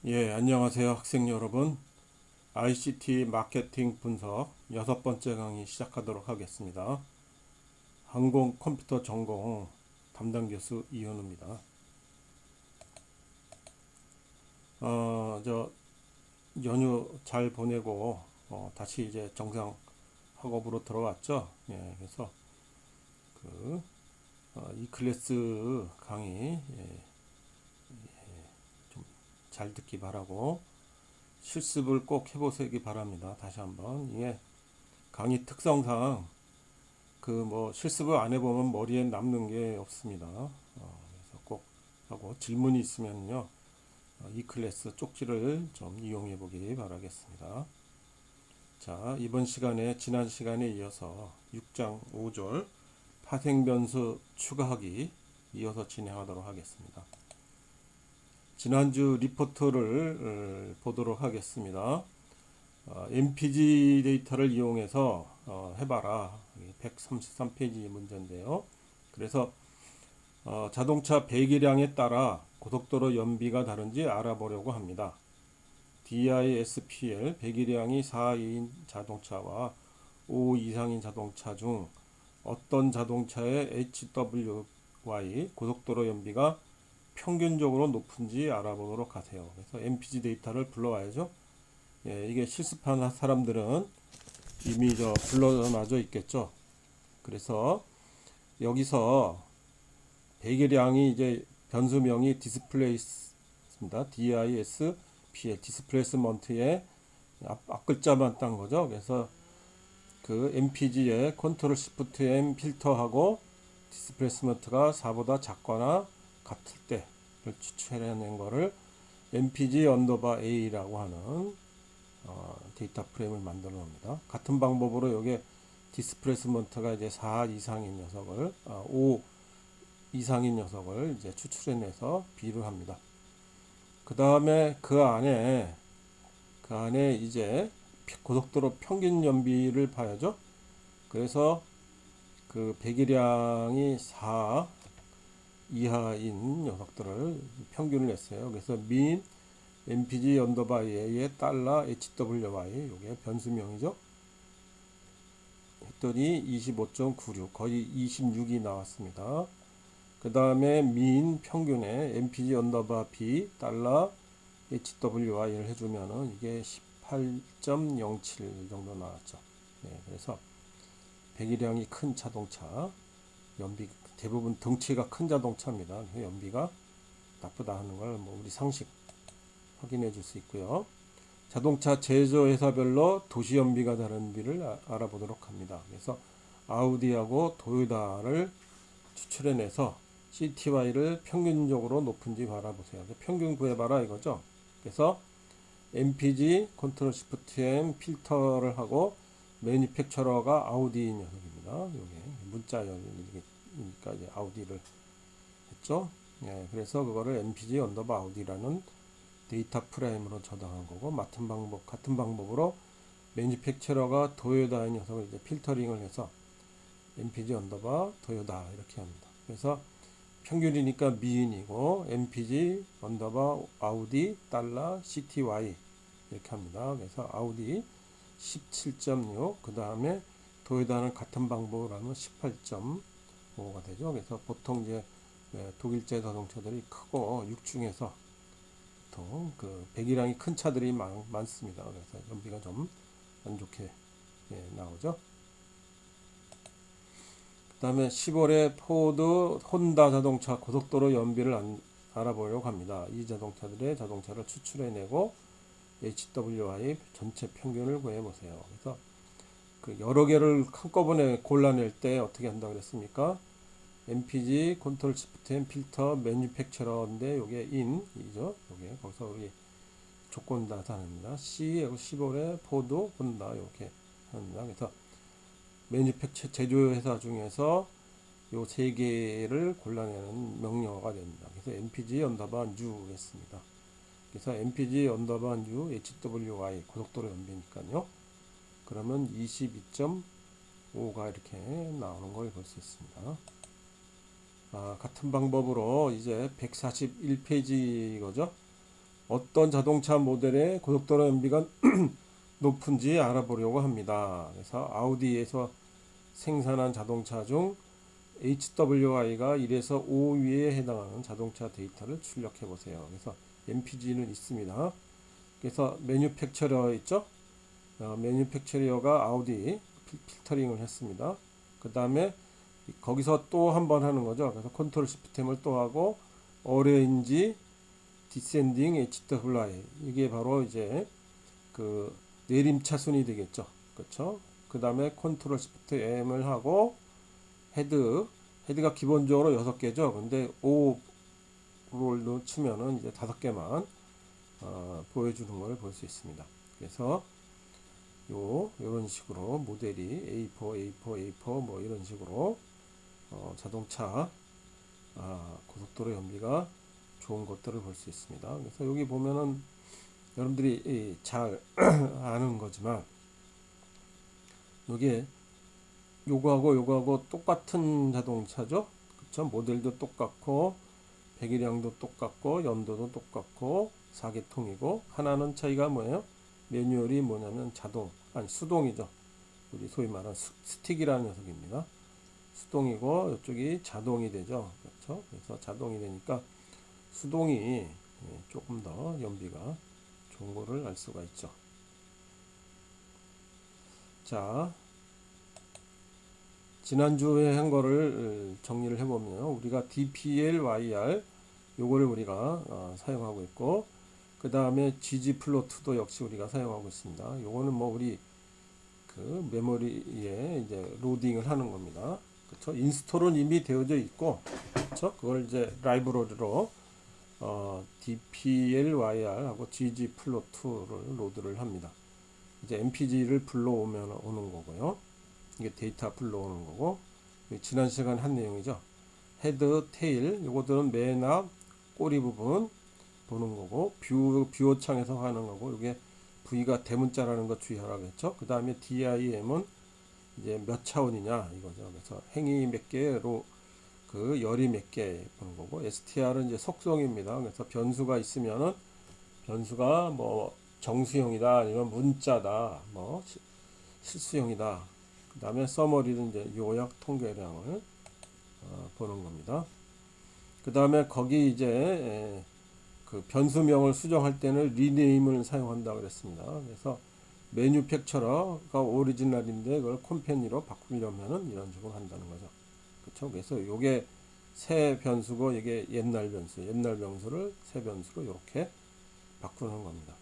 예, 안녕하세요, 학생 여러분. ICT 마케팅 분석 6번째 강의 시작하도록 하겠습니다. 항공 컴퓨터 전공 담당 교수 이현우입니다. 저 연휴 잘 보내고 다시 이제 정상 학업으로 들어왔죠. 예, 그래서 그 이 클래스 강의 좀 잘 듣기 바라고 실습을 꼭 해보시기 바랍니다. 다시 한번 이게 강의 특성상 그 뭐 실습을 안 해보면 머리에 남는 게 없습니다. 그래서 꼭 하고 질문이 있으면요, 이 클래스 쪽지를 좀 이용해 보기 바라겠습니다. 자, 이번 시간에 지난 시간에 이어서 6장 5절 파생 변수 추가하기 이어서 진행하도록 하겠습니다. 지난주 리포트를 보도록 하겠습니다. MPG 데이터를 이용해서 해봐라. 133페이지 문제인데요. 그래서 자동차 배기량에 따라 고속도로 연비가 다른지 알아보려고 합니다. DISPL 배기량이 4인 자동차와 5 이상인 자동차 중 어떤 자동차의 HWY 고속도로 연비가 평균적으로 높은지 알아보도록 하세요. 그래서 MPG 데이터를 불러와야죠. 예, 이게 실습한 사람들은 이미 불러놔져 있겠죠. 그래서 여기서 배기량이 이제 변수명이 디스플레이스입니다. DISPL 디스플레이스먼트의 앞 글자만 딴 거죠. 그래서 그 MPG의 컨트롤 시프트 M 필터하고 디스플레이스먼트가 4보다 작거나 같을 때를 추출해낸 거를 MPG 언더바 A라고 하는 데이터 프레임을 만들어 놉니다. 같은 방법으로 여기에 디스플레이스먼트가 이제 4 이상인 녀석을 5 이상인 녀석을 이제 추출해내서 비를 합니다. 그 다음에 그 안에 이제 고속도로 평균 연비를 봐야죠. 그래서 그 배기량이 4 이하인 녀석들을 평균을 냈어요. 그래서 민 MPG 언더바 A의 달러 HWY 이게 변수명이죠. 했더니 25.96 거의 26이 나왔습니다. 그 다음에 민 평균에 MPG 언더바 B 달러 HWY를 해주면은 이게 18.07 정도 나왔죠. 네, 그래서 배기량이 큰 자동차 연비 대부분 덩치가 큰 자동차입니다. 연비가 나쁘다 하는 걸 뭐 우리 상식 확인해 줄 수 있고요. 자동차 제조회사별로 도시 연비가 다른지를 알아보도록 합니다. 그래서 아우디하고 도요다를 추출해내서 CTY를 평균적으로 높은지 바라보세요. 평균 구해봐라 이거죠. 그래서 MPG 컨트롤 시프트 M 필터를 하고 매니팩처러가 아우디 녀석입니다. 이게 문자열이니까 이제 아우디를 했죠. 예, 그래서 그거를 MPG 언더바 아우디라는 데이터 프레임으로 저장한 거고 같은 방법으로 매니팩처러가 도요다의 녀석을 이제 필터링을 해서 MPG 언더바 도요다 이렇게 합니다. 그래서 평균이니까 미인이고 MPG 언더바 아우디 달러 CTY 이렇게 합니다. 그래서 아우디 17.6 그 다음에 도요다는 같은 방법으로 하면 18.5가 되죠. 그래서 보통 이제 독일제 자동차들이 크고 6중에서 보통 그 배기량이 큰 차들이 많습니다. 그래서 연비가 좀 안 좋게 나오죠. 그 다음에 10월에 포드 혼다 자동차 고속도로 연비를 알아보려고 합니다. 이 자동차들의 자동차를 추출해내고 HWI 전체 평균을 구해보세요. 그래서 그 여러 개를 한꺼번에 골라낼 때 어떻게 한다고 그랬습니까? MPG 컨트롤 시프트 앤 필터 매뉴팩처러인데 요게 인이죠. 요게 거기서 우리 조건 나타납니다. C하고 15에 포드 혼다 이렇게 합니다. 그래서 매뉴팩처 제조회사 중에서 요 세 개를 골라내는 명령어가 됩니다. 그래서 MPG 언더바 뉴겠습니다. 그래서 MPG 언더바 뉴 HWY 고속도로 연비니까요. 그러면 22.5가 이렇게 나오는 걸 볼 수 있습니다. 같은 방법으로 이제 141페이지 거죠. 어떤 자동차 모델의 고속도로 연비가 높은지 알아보려고 합니다. 그래서 아우디에서 생산한 자동차 중 HWI가 1에서 5위에 해당하는 자동차 데이터를 출력해 보세요. 그래서 MPG는 있습니다. 그래서 매뉴팩처러 있죠? 매뉴팩처러가 아우디 필터링을 했습니다. 그 다음에 거기서 또 한 번 하는 거죠. 그래서 컨트롤 시프트를 또 하고 어레인지 디센딩 HWI 이게 바로 이제 그 내림차순이 되겠죠. 그렇죠? 그 다음에 컨트롤 시프트 M을 하고 헤드가 기본적으로 6개죠. 근데 5를 치면은 이제 5개만 보여주는 걸 볼 수 있습니다. 그래서 요런 식으로 모델이 A4, A4, A4 뭐 이런 식으로 자동차 고속도로 연비가 좋은 것들을 볼 수 있습니다. 그래서 여기 보면은 여러분들이 잘 아는 거지만 요게 요거하고 똑같은 자동차죠. 그쵸? 모델도 똑같고 배기량도 똑같고 연도도 똑같고 4계통이고 하나는 차이가 뭐예요? 매뉴얼이 뭐냐면 수동이죠. 우리 소위 말하는 스틱이라는 녀석입니다. 수동이고 이쪽이 자동이 되죠. 그렇죠? 그래서 자동이 되니까 수동이 조금 더 연비가 좋은 거를 알 수가 있죠. 자, 지난주에 한 거를 정리를 해보면 우리가 DPL, YR 요거를 우리가 사용하고 있고 그 다음에 GG 플로트도 역시 우리가 사용하고 있습니다. 요거는 뭐 우리 그 메모리에 이제 로딩을 하는 겁니다. 그렇죠? 인스톨은 이미 되어져 있고, 그렇죠? 그걸 이제 라이브러리로 DPL, YR하고 GG 플로트를 로드를 합니다. 이제 MPG를 불러오면 오는 거고요. 이게 데이터 불러오는 거고, 지난 시간 한 내용이죠. 헤드, 테일, 요거들은 맨 앞 꼬리 부분 보는 거고, 뷰어 창에서 하는 거고, 이게 V가 대문자라는 거 주의하라겠죠. 그 다음에 DIM은 이제 몇 차원이냐 이거죠. 그래서 행이 몇 개로 그 열이 몇 개 보는 거고, STR은 이제 속성입니다. 그래서 변수가 있으면은 변수가 뭐 정수형이다 아니면 문자다 뭐 실수형이다. 그 다음에 서머리는 이제 요약 통계량을 보는 겁니다. 그 다음에 거기 이제 그 변수명을 수정할 때는 리네임을 사용한다 그랬습니다. 그래서 매뉴팩처러가 오리지널인데 그걸 컴패니로 바꾸려면은 이런 식으로 한다는 거죠. 그렇죠? 그래서 요게 새 변수고 이게 옛날 변수를 새 변수로 이렇게 바꾸는 겁니다.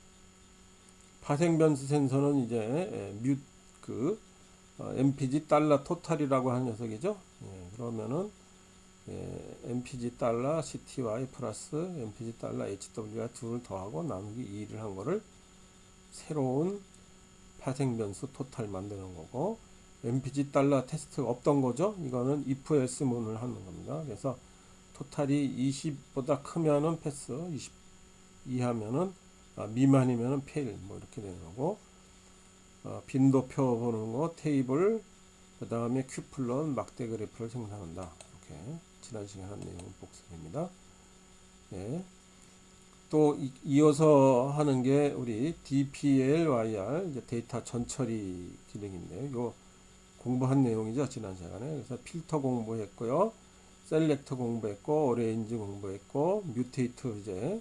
파생 변수 센서는 이제 MPG 달러 토탈이라고 하는 녀석이죠. 그러면은 MPG 달러 CTY 플러스 MPG 달러 HWI 둘을 더하고 나누기 2를 한 거를 새로운 파생 변수 토탈 만드는 거고, MPG 달러 테스트 없던 거죠. 이거는 if else 문을 하는 겁니다. 그래서 토탈이 20보다 크면은 패스, 20 이하면은 미만이면은 페일 뭐 이렇게 되는 거고, 빈도표 보는 거 테이블, 그 다음에 큐플런 막대 그래프를 생산한다. 이렇게 지난 시간에 한 내용 복습입니다. 예. 또 이어서 하는 게 우리 DPL-YR 이제 데이터 전처리 기능인데요. 요 공부한 내용이죠, 지난 시간에. 그래서 필터 공부했고요, 셀렉터 공부했고, 어레인지 공부했고, 뮤테이트 이제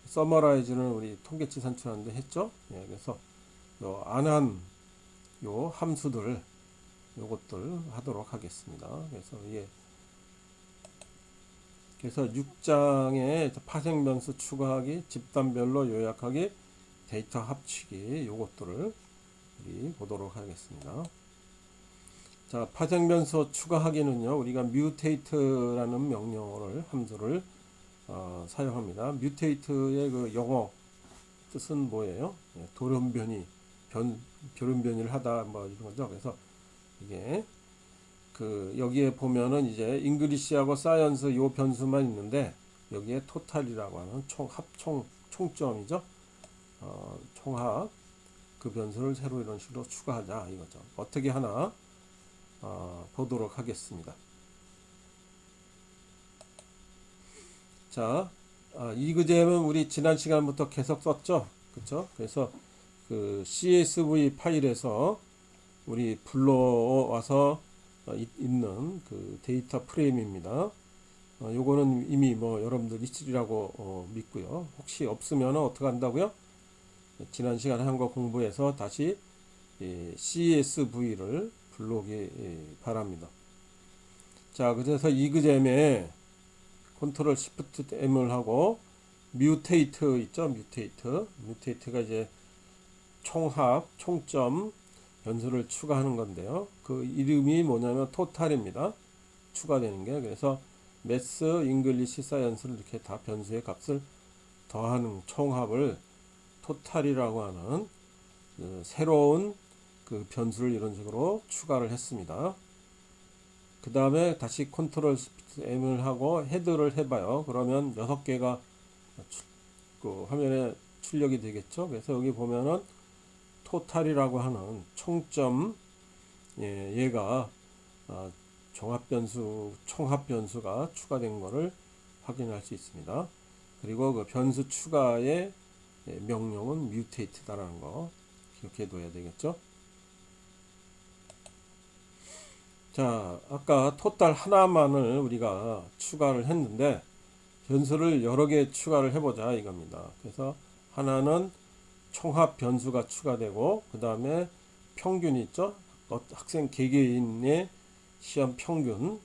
서머라이즈는 우리 통계치 산출하는데 했죠. 예, 그래서 요 안한 요 함수들 요것들 하도록 하겠습니다. 그래서 이게 그래서 6장에 파생 변수 추가하기, 집단별로 요약하기, 데이터 합치기 요것들을 우리 보도록 하겠습니다. 자, 파생 변수 추가하기는요, 우리가 mutate라는 명령어를 함수를 사용합니다. mutate의 그 영어 뜻은 뭐예요? 돌연변이를 하다 뭐 이런 거죠. 그래서 이게 여기에 보면은 이제 잉글리시하고 사이언스 요 변수만 있는데 여기에 토탈이라고 하는 총점이죠. 총합 그 변수를 새로 이런 식으로 추가하자 이거죠. 어떻게 하나 보도록 하겠습니다. 자, 이그잼은 우리 지난 시간부터 계속 썼죠. 그쵸? 그래서 그 CSV 파일에서 우리 불러와서 있는 그 데이터 프레임입니다. 요거는 이미 뭐 여러분들 있으리라고 믿고요. 혹시 없으면 어떻게 한다고요? 지난 시간에 한 거 공부해서 다시 CSV를 불러오기 바랍니다. 자, 그래서 이그잼에 컨트롤 시프트 M을 하고 뮤테이트 있죠? 뮤테이트가 이제 총합, 총점 변수를 추가하는 건데요. 그 이름이 뭐냐면 토탈입니다. 추가되는 게. 그래서 매스, 잉글리시, 사이언스를 이렇게 다 변수의 값을 더하는 총합을 토탈이라고 하는 그 새로운 그 변수를 이런 식으로 추가를 했습니다. 그 다음에 다시 컨트롤 시프트 M을 하고 헤드를 해봐요. 그러면 6개가 그 화면에 출력이 되겠죠. 그래서 여기 보면은 토탈이라고 하는 총점, 얘가 종합 변수, 총합 변수가 추가된 것을 확인할 수 있습니다. 그리고 그 변수 추가의 명령은 뮤테이트다라는 거 기억해 둬야 되겠죠. 자, 아까 토탈 하나만을 우리가 추가를 했는데 변수를 여러 개 추가를 해보자 이겁니다. 그래서 하나는 총합 변수가 추가되고 그 다음에 평균이 있죠. 학생 개개인의 시험 평균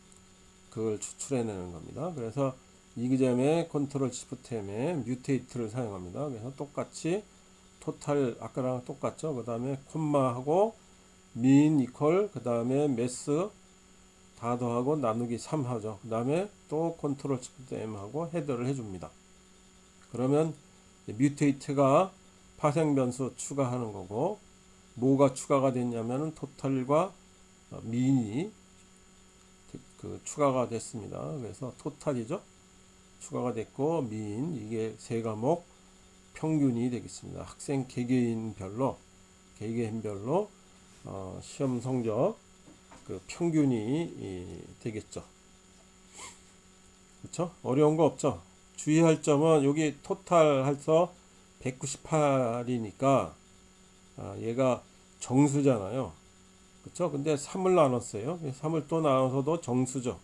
그걸 추출해내는 겁니다. 그래서 이그잼의 컨트롤 시프트 M에 뮤테이트를 사용합니다. 그래서 똑같이 토탈 아까랑 똑같죠. 그 다음에 콤마하고 민 이퀄 그 다음에 매스 다 더하고 나누기 3 하죠. 그 다음에 또 컨트롤 시프트 M 하고 헤더를 해줍니다. 그러면 뮤테이트가 파생 변수 추가하는 거고 뭐가 추가가 됐냐면은 토탈과 민이 그 추가가 됐습니다. 그래서 토탈이죠. 추가가 됐고 민 이게 세 과목 평균이 되겠습니다. 학생 개개인별로 시험 성적 그 평균이 되겠죠. 그렇죠? 어려운 거 없죠. 주의할 점은 여기 토탈 해서 198이니까 얘가 정수잖아요. 그렇죠? 근데 3을 나눴어요. 3을 또 나눠서도 정수죠.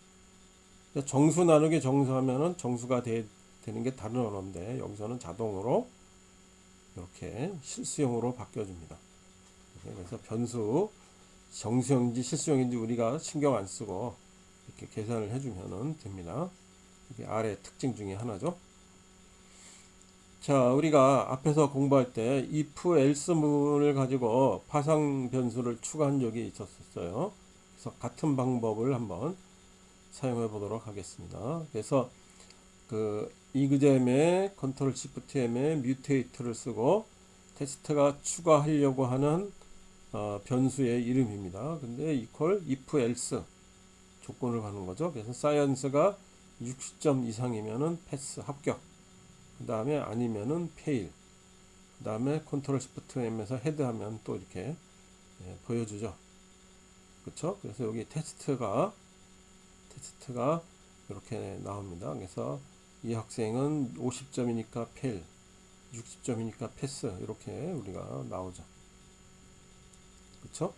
정수 나누기 정수하면은 정수가 되는 게 다른 언어인데 여기서는 자동으로 이렇게 실수형으로 바뀌어줍니다. 그래서 변수 정수형인지 실수형인지 우리가 신경 안 쓰고 이렇게 계산을 해주면 됩니다. 이게 아래 특징 중에 하나죠. 자, 우리가 앞에서 공부할 때 if else 문을 가지고 파상 변수를 추가한 적이 있었어요. 그래서 같은 방법을 한번 사용해 보도록 하겠습니다. 그래서 그 이그잼의 컨트롤 시프트 M의 뮤테이트를 쓰고 테스트가 추가하려고 하는 변수의 이름입니다. 근데 이퀄 if else 조건을 가는 거죠. 그래서 사이언스가 60점 이상이면은 패스 합격. 그 다음에 아니면은 페일. 그 다음에 컨트롤 시프트 M에서 헤드하면 또 이렇게 보여주죠. 그렇죠? 그래서 여기 테스트가 이렇게 나옵니다. 그래서 이 학생은 50점이니까 페일, 60점이니까 패스 이렇게 우리가 나오죠. 그렇죠?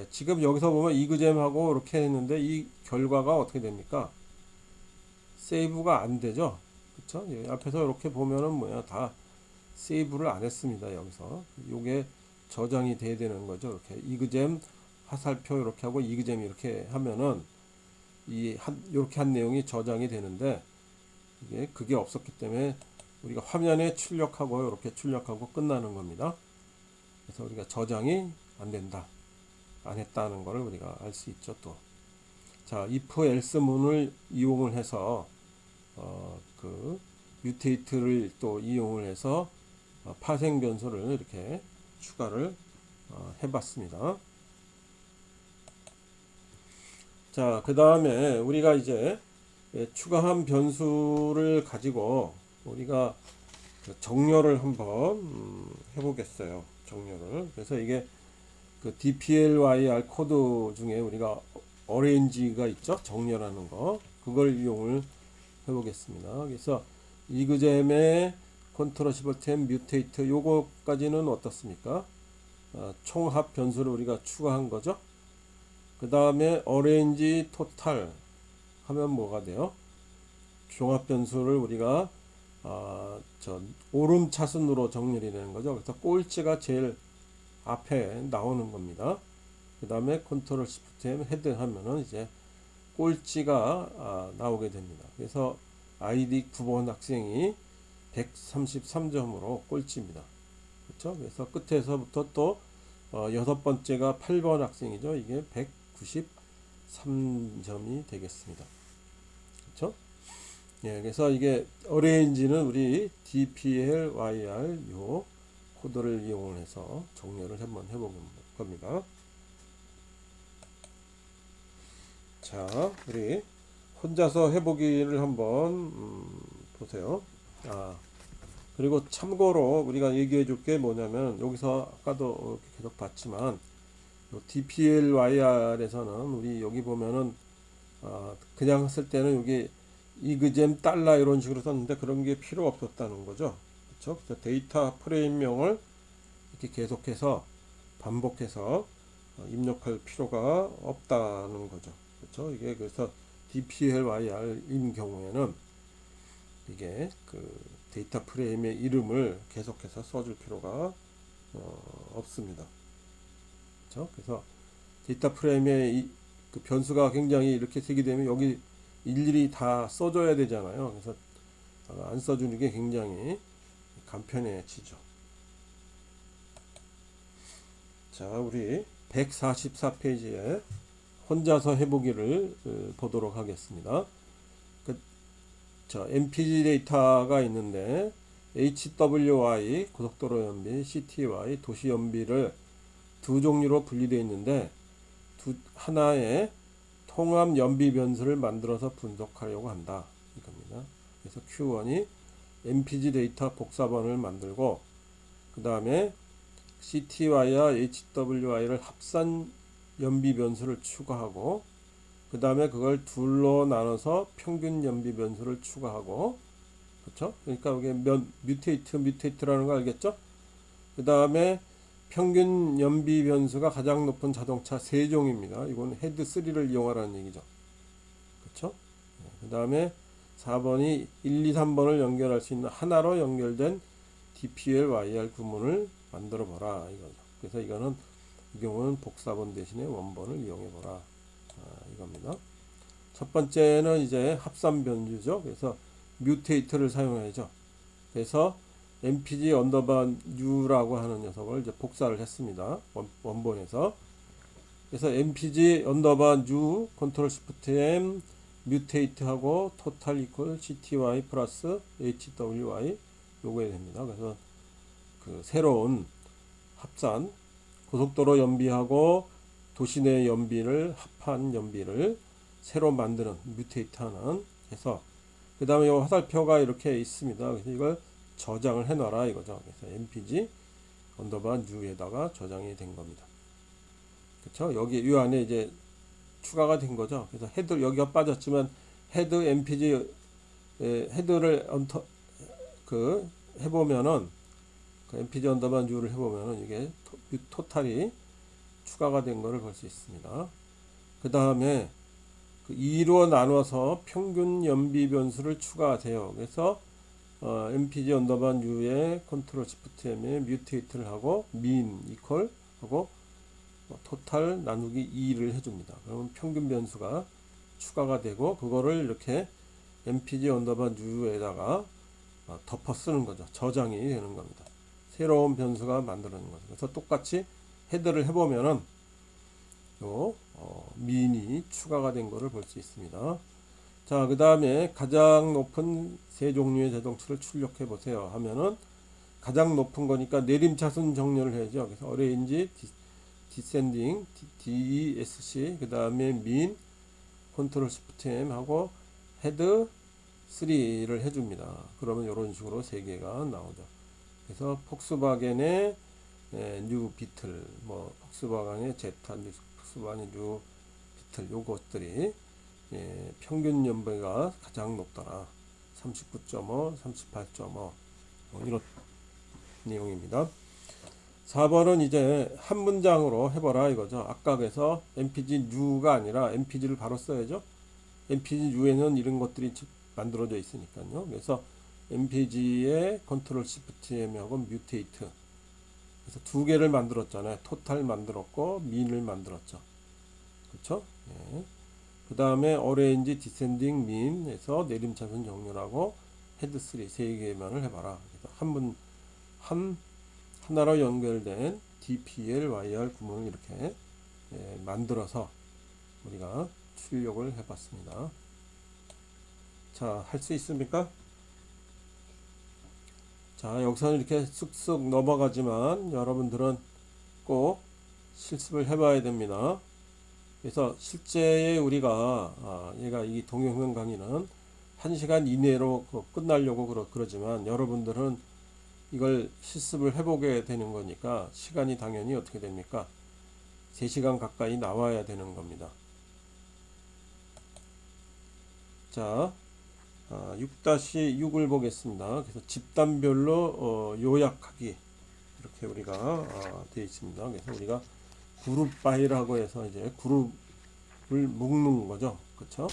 지금 여기서 보면 이그잼하고 이렇게 했는데 이 결과가 어떻게 됩니까? 세이브가 안 되죠. 그쵸? 앞에서 이렇게 보면은 뭐야 다 세이브를 안 했습니다. 여기서 요게 저장이 돼야 되는 거죠. 이렇게 이그잼 화살표 이렇게 하고 이그잼 이렇게 하면은 이렇게 한 내용이 저장이 되는데 이게 그게 없었기 때문에 우리가 화면에 출력하고 이렇게 출력하고 끝나는 겁니다. 그래서 우리가 저장이 안 된다, 안 했다는 것을 우리가 알 수 있죠. 또 자, if else 문을 이용을 해서 그 뮤테이트를 또 이용을 해서 파생 변수를 이렇게 추가를 해봤습니다. 자, 그 다음에 우리가 이제 추가한 변수를 가지고 우리가 정렬을 한번 해보겠어요. 정렬을. 그래서 이게 그 dplyr 코드 중에 우리가 arrange가 있죠. 정렬하는 거. 그걸 이용을 해보겠습니다. 그래서 이그잼의 컨트롤 시프트 M 뮤테이트 요거까지는 어떻습니까? 총합 변수를 우리가 추가한 거죠. 그 다음에 어레인지 토탈 하면 뭐가 돼요? 종합 변수를 우리가 오름차순으로 정렬이 되는 거죠. 그래서 꼴찌가 제일 앞에 나오는 겁니다. 그 다음에 컨트롤 시프트 M 헤드 하면은 이제 꼴찌가 나오게 됩니다. 그래서 아이디 9번 학생이 133점으로 꼴찌입니다. 그렇죠? 그래서 끝에서부터 또 여섯 번째가 8번 학생이죠. 이게 193점이 되겠습니다. 그렇죠? 예, 그래서 이게 어레인지는 우리 DPLYR 요 코드를 이용해서 정렬을 한번 해보는 겁니다. 자, 우리 혼자서 해보기를 한번 보세요. 그리고 참고로 우리가 얘기해 줄 게 뭐냐면 여기서 아까도 계속 봤지만 DPLYR에서는 우리 여기 보면은 그냥 쓸 때는 여기 이그잼 달러 이런 식으로 썼는데 그런 게 필요 없었다는 거죠. 그렇죠? 그래서 데이터 프레임명을 이렇게 계속해서 반복해서 입력할 필요가 없다는 거죠. 그렇죠? 이게 그래서 DPLYR인 경우에는 이게 그 데이터 프레임의 이름을 계속해서 써줄 필요가 없습니다. 그렇죠? 그래서 데이터 프레임의 그 변수가 굉장히 이렇게 쓰게 되면 여기 일일이 다 써줘야 되잖아요. 그래서 안 써주는 게 굉장히 간편해지죠. 자, 우리 144페이지에 혼자서 해보기를 보도록 하겠습니다. MPG 데이터가 있는데 HWY 고속도로 연비, CTY 도시 연비를 두 종류로 분리되어 있는데 하나의 통합 연비 변수를 만들어서 분석하려고 한다 이겁니다. 그래서 Q1이 MPG 데이터 복사본을 만들고 그 다음에 CTY와 HWY를 합산 연비 변수를 추가하고 그 다음에 그걸 둘로 나눠서 평균 연비 변수를 추가하고 그렇죠? 그러니까 이게 뮤테이트라는 거 알겠죠? 그 다음에 평균 연비 변수가 가장 높은 자동차 3종입니다. 이건 헤드 3를 이용하라는 얘기죠. 그렇죠? 그 다음에 4번이 1, 2, 3번을 연결할 수 있는 하나로 연결된 DPLYR 구문을 만들어 보라 이거죠. 그래서 이거는 이 경우는 복사본 대신에 원본을 이용해 보라 이겁니다. 첫 번째는 이제 합산 변수죠. 그래서 뮤테이트를 사용해야죠. 그래서 MPG 언더바 U라고 하는 녀석을 이제 복사를 했습니다. 원본에서. 그래서 MPG 언더바 U 컨트롤 시프트 M 뮤테이트하고 토탈 이퀄 CTY 플러스 HWY 요거에 됩니다. 그래서 그 새로운 합산 고속도로 연비하고 도시내 연비를 합한 연비를 새로 만드는 뮤테이트하는 해서 그 다음에 이 화살표가 이렇게 있습니다. 그래서 이걸 저장을 해 놔라 이거죠. 그래서 MPG 언더바 U에다가 저장이 된 겁니다. 그렇죠? 여기 이 안에 이제 추가가 된 거죠. 그래서 헤드 여기가 빠졌지만 헤드 MPG 헤드를 해보면은 그 MPG 언더바 U를 해보면은 이게 토탈이 추가가 된 거를 볼 수 있습니다. 그 다음에 그 2로 나눠서 평균 연비 변수를 추가하세요. 그래서 MPG 언더바 U에 컨트롤 시프트 M에 뮤테이트를 하고 min 이퀄 하고 토탈 나누기 2를 해줍니다. 그러면 평균 변수가 추가가 되고 그거를 이렇게 MPG 언더바 U에다가 덮어 쓰는 거죠. 저장이 되는 겁니다. 새로운 변수가 만들어지는 거죠. 그래서 똑같이 헤드를 해보면은 min이 추가가 된 거를 볼 수 있습니다. 자, 그 다음에 가장 높은 세 종류의 자동차를 출력해 보세요 하면은 가장 높은 거니까 내림차순 정렬을 해야죠. 그래서 어레인지 디센딩 DESC 그 다음에 min 컨트롤 시프트 M 하고 헤드 3를 해줍니다. 그러면 이런 식으로 세 개가 나오죠. 그래서 폭스바겐의 뉴 비틀, 뭐 폭스바겐의 제타, 폭스바겐의 뉴 비틀 요것들이 평균 연비가 가장 높더라. 39.5, 38.5 이런 내용입니다. 4번은 이제 한 문장으로 해봐라 이거죠. 아까 그래서 mpg new가 아니라 mpg를 바로 써야죠. mpg new에는 이런 것들이 만들어져 있으니까요. 그래서 mpg의 컨트롤 시프트 M하고 뮤테이트. 그래서 두 개를 만들었잖아요. 토탈 만들었고 민을 만들었죠. 그렇죠? 예. 그 다음에 어레인지 디센딩 민에서 내림차순 정렬하고 헤드 3 세 개만을 해봐라. 그래서 하나로 연결된 DPL, YR 구문을 이렇게 만들어서 우리가 출력을 해봤습니다. 자, 할 수 있습니까? 자, 여기서는 이렇게 쑥쑥 넘어가지만 여러분들은 꼭 실습을 해봐야 됩니다. 그래서 실제 우리가 얘가 이 동영상 강의는 1시간 이내로 끝나려고 그러지만 여러분들은 이걸 실습을 해보게 되는 거니까 시간이 당연히 어떻게 됩니까? 3시간 가까이 나와야 되는 겁니다. 자, 6-6을 보겠습니다. 그래서 집단별로 요약하기 이렇게 우리가 되어 있습니다. 그래서 우리가 그룹 바이라고 해서 이제 그룹을 묶는 거죠. 그렇죠?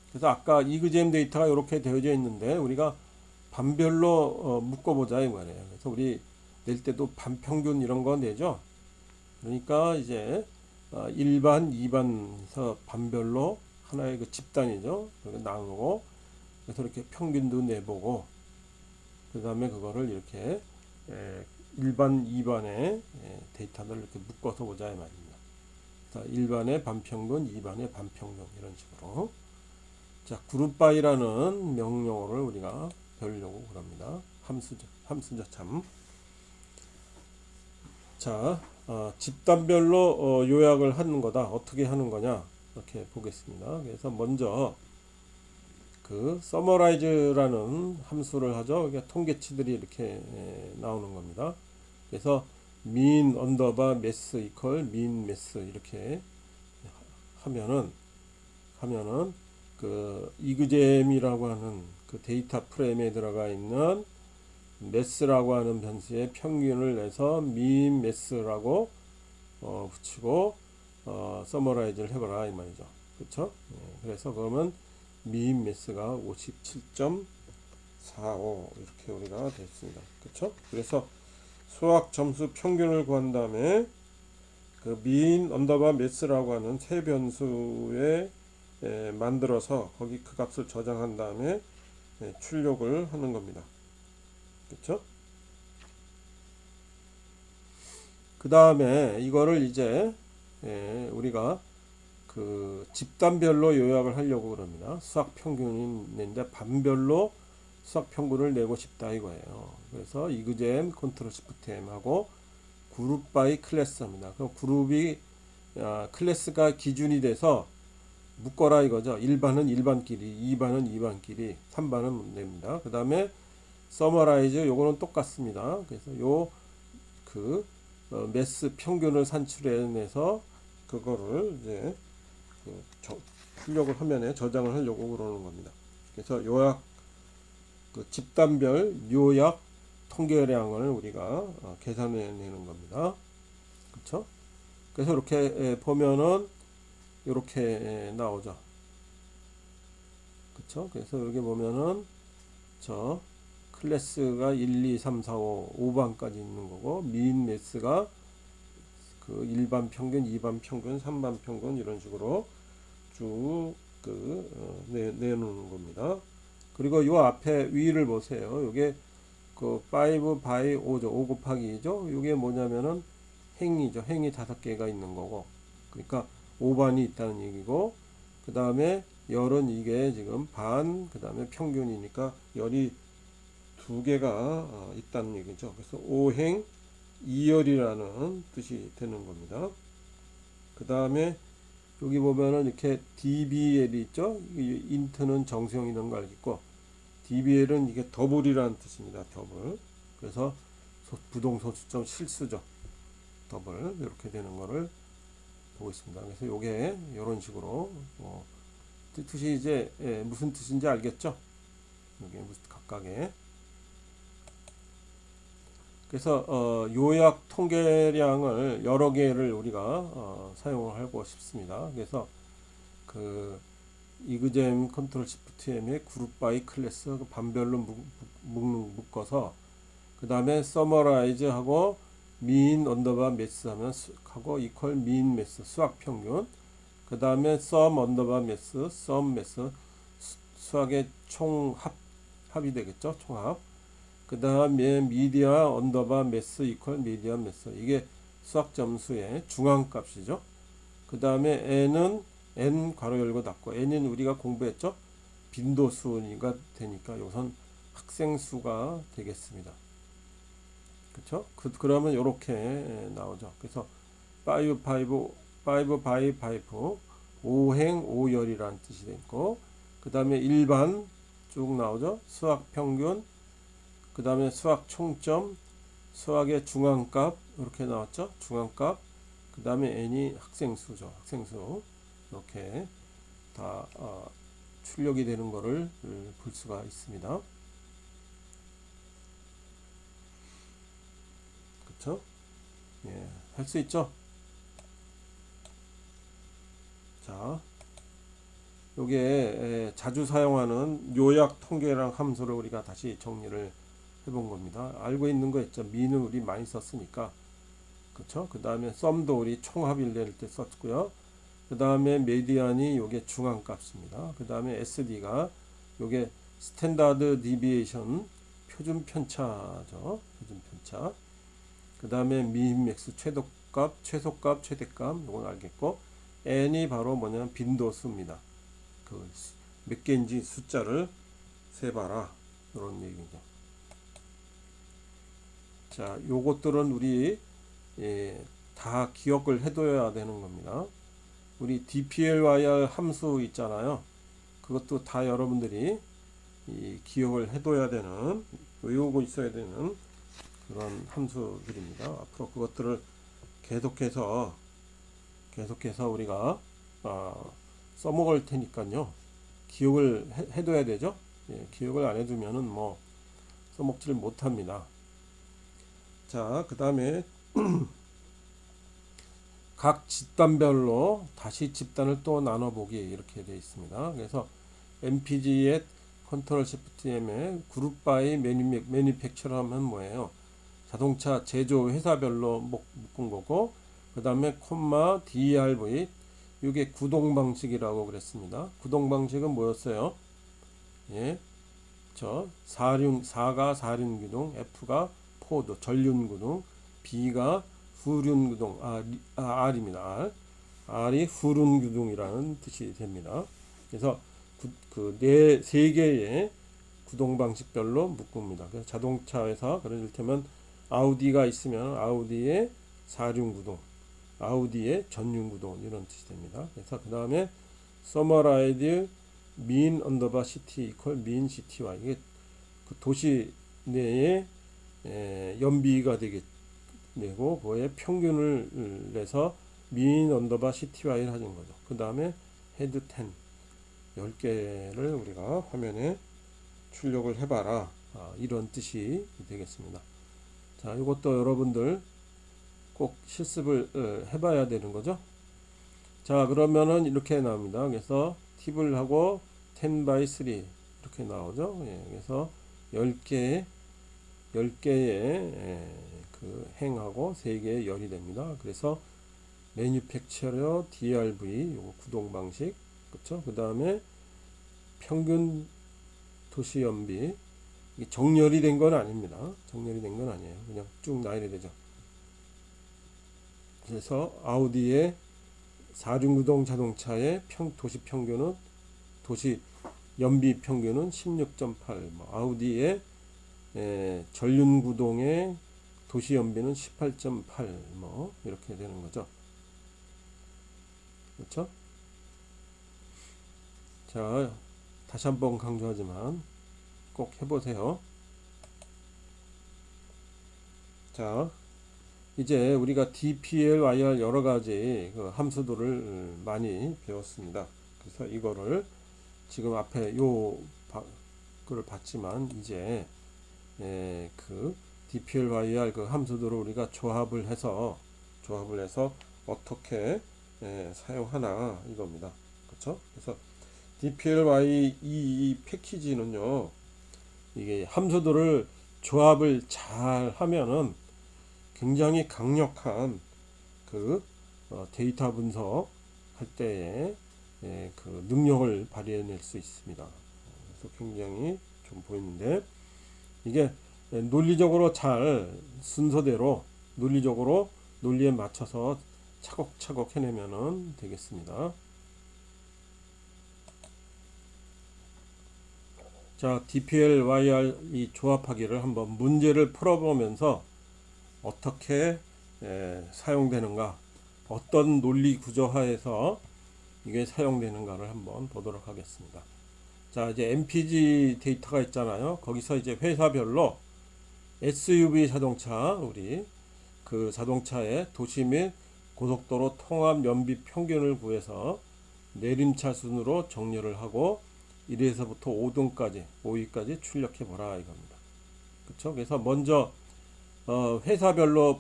그래서 아까 이그잼 데이터가 이렇게 되어져 있는데 우리가 반별로 묶어보자 이 말이에요. 그래서 우리 낼 때도 반평균 이런 거 내죠. 그러니까 이제 1반, 2반에서 반별로 하나의 그 집단이죠. 나누고 그래서 이렇게 평균도 내보고 그 다음에 그거를 이렇게 1반, 2반의 데이터를 이렇게 묶어서 보자 이 말입니다. 1반의 반평균, 2반의 반평균 이런 식으로. 자, 그룹 바이라는 명령어를 우리가 배우려고 그럽니다. 함수죠 참. 자, 집단별로 요약을 하는 거다. 어떻게 하는 거냐? 이렇게 보겠습니다. 그래서 먼저 그 summarize라는 함수를 하죠. 이게 통계치들이 이렇게 나오는 겁니다. 그래서 mean 언더바 mass equal mean mass 이렇게 하면은 그 이그잼이라고 하는 그 데이터 프레임에 들어가 있는 mass라고 하는 변수의 평균을 내서 mean mass라고 붙이고 서머라이즈를 해봐라 이 말이죠. 그렇죠? 그래서 그러면 mean mass가 57.45 이렇게 우리가 됐습니다. 그렇죠? 그래서 수학 점수 평균을 구한 다음에 그 mean 언더바 mass라고 하는 새 변수에 만들어서 거기 그 값을 저장한 다음에 출력을 하는 겁니다. 그렇죠? 그 다음에 이거를 이제 우리가 그 집단별로 요약을 하려고 그럽니다. 수학 평균이 있는데 반별로 수학 평균을 내고 싶다 이거예요. 그래서 이그잼 컨트롤 시프트 M하고 그룹 바이 클래스입니다. 그럼 그룹이 클래스가 기준이 돼서 묶어라 이거죠. 1반은 1반끼리, 2반은 2반끼리, 3반은 냅니다. 그 다음에 서머라이즈 요거는 똑같습니다. 그래서 매스 평균을 산출해내서 그거를 이제 출력을 화면에 저장을 하려고 그러는 겁니다. 그래서 요약 그 집단별 요약 통계량을 우리가 계산해내는 겁니다. 그렇죠? 그래서 이렇게 보면은 이렇게 나오죠. 그렇죠? 그래서 여기 보면은 저 클래스가 1, 2, 3, 4, 5, 5반까지 있는 거고 민 매스가 그 1반 평균, 2반 평균, 3반 평균 이런 식으로 쭉 내놓는 겁니다. 그리고 요 앞에 위를 보세요. 요게 그 5 by 5죠. 5 곱하기 2죠. 요게 뭐냐면은 행이죠. 행이 5개가 있는 거고. 그러니까 5반이 있다는 얘기고 그 다음에 열은 이게 지금 반, 그 다음에 평균이니까 열이 2개가 있다는 얘기죠. 그래서 5행 2열이라는 뜻이 되는 겁니다. 그 다음에 여기 보면은 이렇게 DBL이 있죠. 인트는 정수형이라는 거 알겠고 DBL은 이게 더블이라는 뜻입니다. 더블. 그래서 부동소수점 실수죠. 더블 이렇게 되는 거를 보고 있습니다. 그래서 요게 이런 식으로 뜻이 이제 무슨 뜻인지 알겠죠? 여기 각각에. 그래서 요약 통계량을 여러 개를 우리가 사용을 하고 싶습니다. 그래서 그 이그잼 컨트롤 시프트 M의 그룹 바이 클래스 반별로 묶어서 그 다음에 서머라이즈 하고 민 언더바 매스 하고 이퀄 민 매스 수학 평균 그 다음에 썸 언더바 매스 썸 매스 수학의 합이 되겠죠. 총합. 그 다음에 미디어 언더바 매스 이퀄 미디어 매스 이게 수학 점수의 중앙값이죠. 그 다음에 n은 n 괄호 열고 닫고 n은 우리가 공부했죠. 빈도수가 되니까 요선 학생 수가 되겠습니다. 그렇죠? 그러면 이렇게 나오죠. 그래서 5 by 5 5행 5열이라는 뜻이 되고 그 다음에 일반 쭉 나오죠. 수학 평균 그 다음에 수학 총점 수학의 중앙값 이렇게 나왔죠. 중앙값 그 다음에 n이 학생수죠. 학생수 이렇게 다 출력이 되는 거를 볼 수가 있습니다. 그렇죠? 예, 할 수 있죠. 자, 요게 자주 사용하는 요약 통계량 함수를 우리가 다시 정리를 해본 겁니다. 알고 있는 거 있죠. 민은 우리 많이 썼으니까. 그렇죠? 그 다음에 썸도 우리 총합을 낼 때 썼고요. 그 다음에 메디안이 요게 중앙값입니다. 그 다음에 SD가 요게 스탠다드 디비에이션 표준 편차죠. 표준 편차. 그 다음에 미인맥스 최소값, 최대값 요건 알겠고 n이 바로 뭐냐면 빈도수입니다. 그 몇 개인지 숫자를 세봐라 이런 얘기죠. 자, 요것들은 우리 다 기억을 해둬야 되는 겁니다. 우리 dplyr 함수 있잖아요. 그것도 다 여러분들이 기억을 해둬야 되는 외우고 있어야 되는 그런 함수들입니다. 앞으로 그것들을 계속해서 우리가 써먹을 테니까요. 기억을 해둬야 되죠. 예, 기억을 안 해두면은 뭐 써먹지를 못합니다. 자, 그 다음에 각 집단별로 다시 집단을 또 나눠보기 이렇게 되어 있습니다. 그래서 MPG의 컨트롤 시프트 M의 그룹 바이 매니팩처러 하면 뭐예요? 자동차 제조 회사별로 묶은 거고 그 다음에 콤마 DRV 이게 구동 방식이라고 그랬습니다. 구동 방식은 뭐였어요? 예, 4가 사륜구동, F가 포도 전륜구동, B가 후륜구동, R입니다. R이 후륜구동이라는 뜻이 됩니다. 그래서 세 개의 구동 방식별로 묶습니다. 그래서 자동차 회사, 이를테면 아우디가 있으면 아우디의 사륜구동, 아우디의 전륜구동 이런 뜻이 됩니다. 그래서 그 다음에 서머라이드 민 언더바 시티 이퀄 민 시티와 이게 그 도시 내에 연비가 되고 그거에 평균을 내서 민 언더바 시티와를 하는 거죠. 그 다음에 헤드 10 10개를 우리가 화면에 출력을 해봐라. 이런 뜻이 되겠습니다. 자, 이것도 여러분들 꼭 실습을 해봐야 되는 거죠. 자, 그러면은 이렇게 나옵니다. 그래서 팁을 하고 10 by 3 이렇게 나오죠. 예, 그래서 10개의 그 행하고 3개의 열이 됩니다. 그래서 매뉴팩처러 DRV 요거 구동 방식 그렇죠? 그 다음에 평균 도시 연비 정렬이 된 건 아닙니다. 정렬이 된 건 아니에요. 그냥 쭉 나열이 되죠. 그래서 아우디의 사륜구동 자동차의 도시 평균은 도시 연비 평균은 16.8. 아우디의 전륜구동의 도시 연비는 18.8. 이렇게 되는 거죠. 그렇죠? 자, 다시 한번 강조하지만 꼭 해보세요. 자, 이제 우리가 dplyr 여러 가지 그 함수들을 많이 배웠습니다. 그래서 이거를 지금 앞에 그걸 봤지만 이제 그 DPLYR 그 함수들을 우리가 조합을 해서 어떻게 사용하나 이겁니다. 그렇죠? 그래서 DPLY 이 패키지는요, 이게 함수들을 조합을 잘 하면은 굉장히 강력한 그 데이터 분석 할 때에 그 능력을 발휘해낼 수 있습니다. 그래서 굉장히 좀 보이는데, 이게 논리적으로 잘 순서대로 논리적으로 논리에 맞춰서 차곡차곡 해내면은 되겠습니다. 자, DPL, YR 이 조합하기를 한번 문제를 풀어보면서 어떻게 사용되는가, 어떤 논리 구조하에서 이게 사용되는가를 한번 보도록 하겠습니다. 자, 이제 MPG 데이터가 있잖아요. 거기서 이제 회사별로 SUV 자동차, 우리 그 자동차의 도시 및 고속도로 통합 연비 평균을 구해서 내림차 순으로 정렬을 하고 1에서부터 5위까지 출력해 보라 이겁니다. 그렇죠? 그래서 먼저 회사별로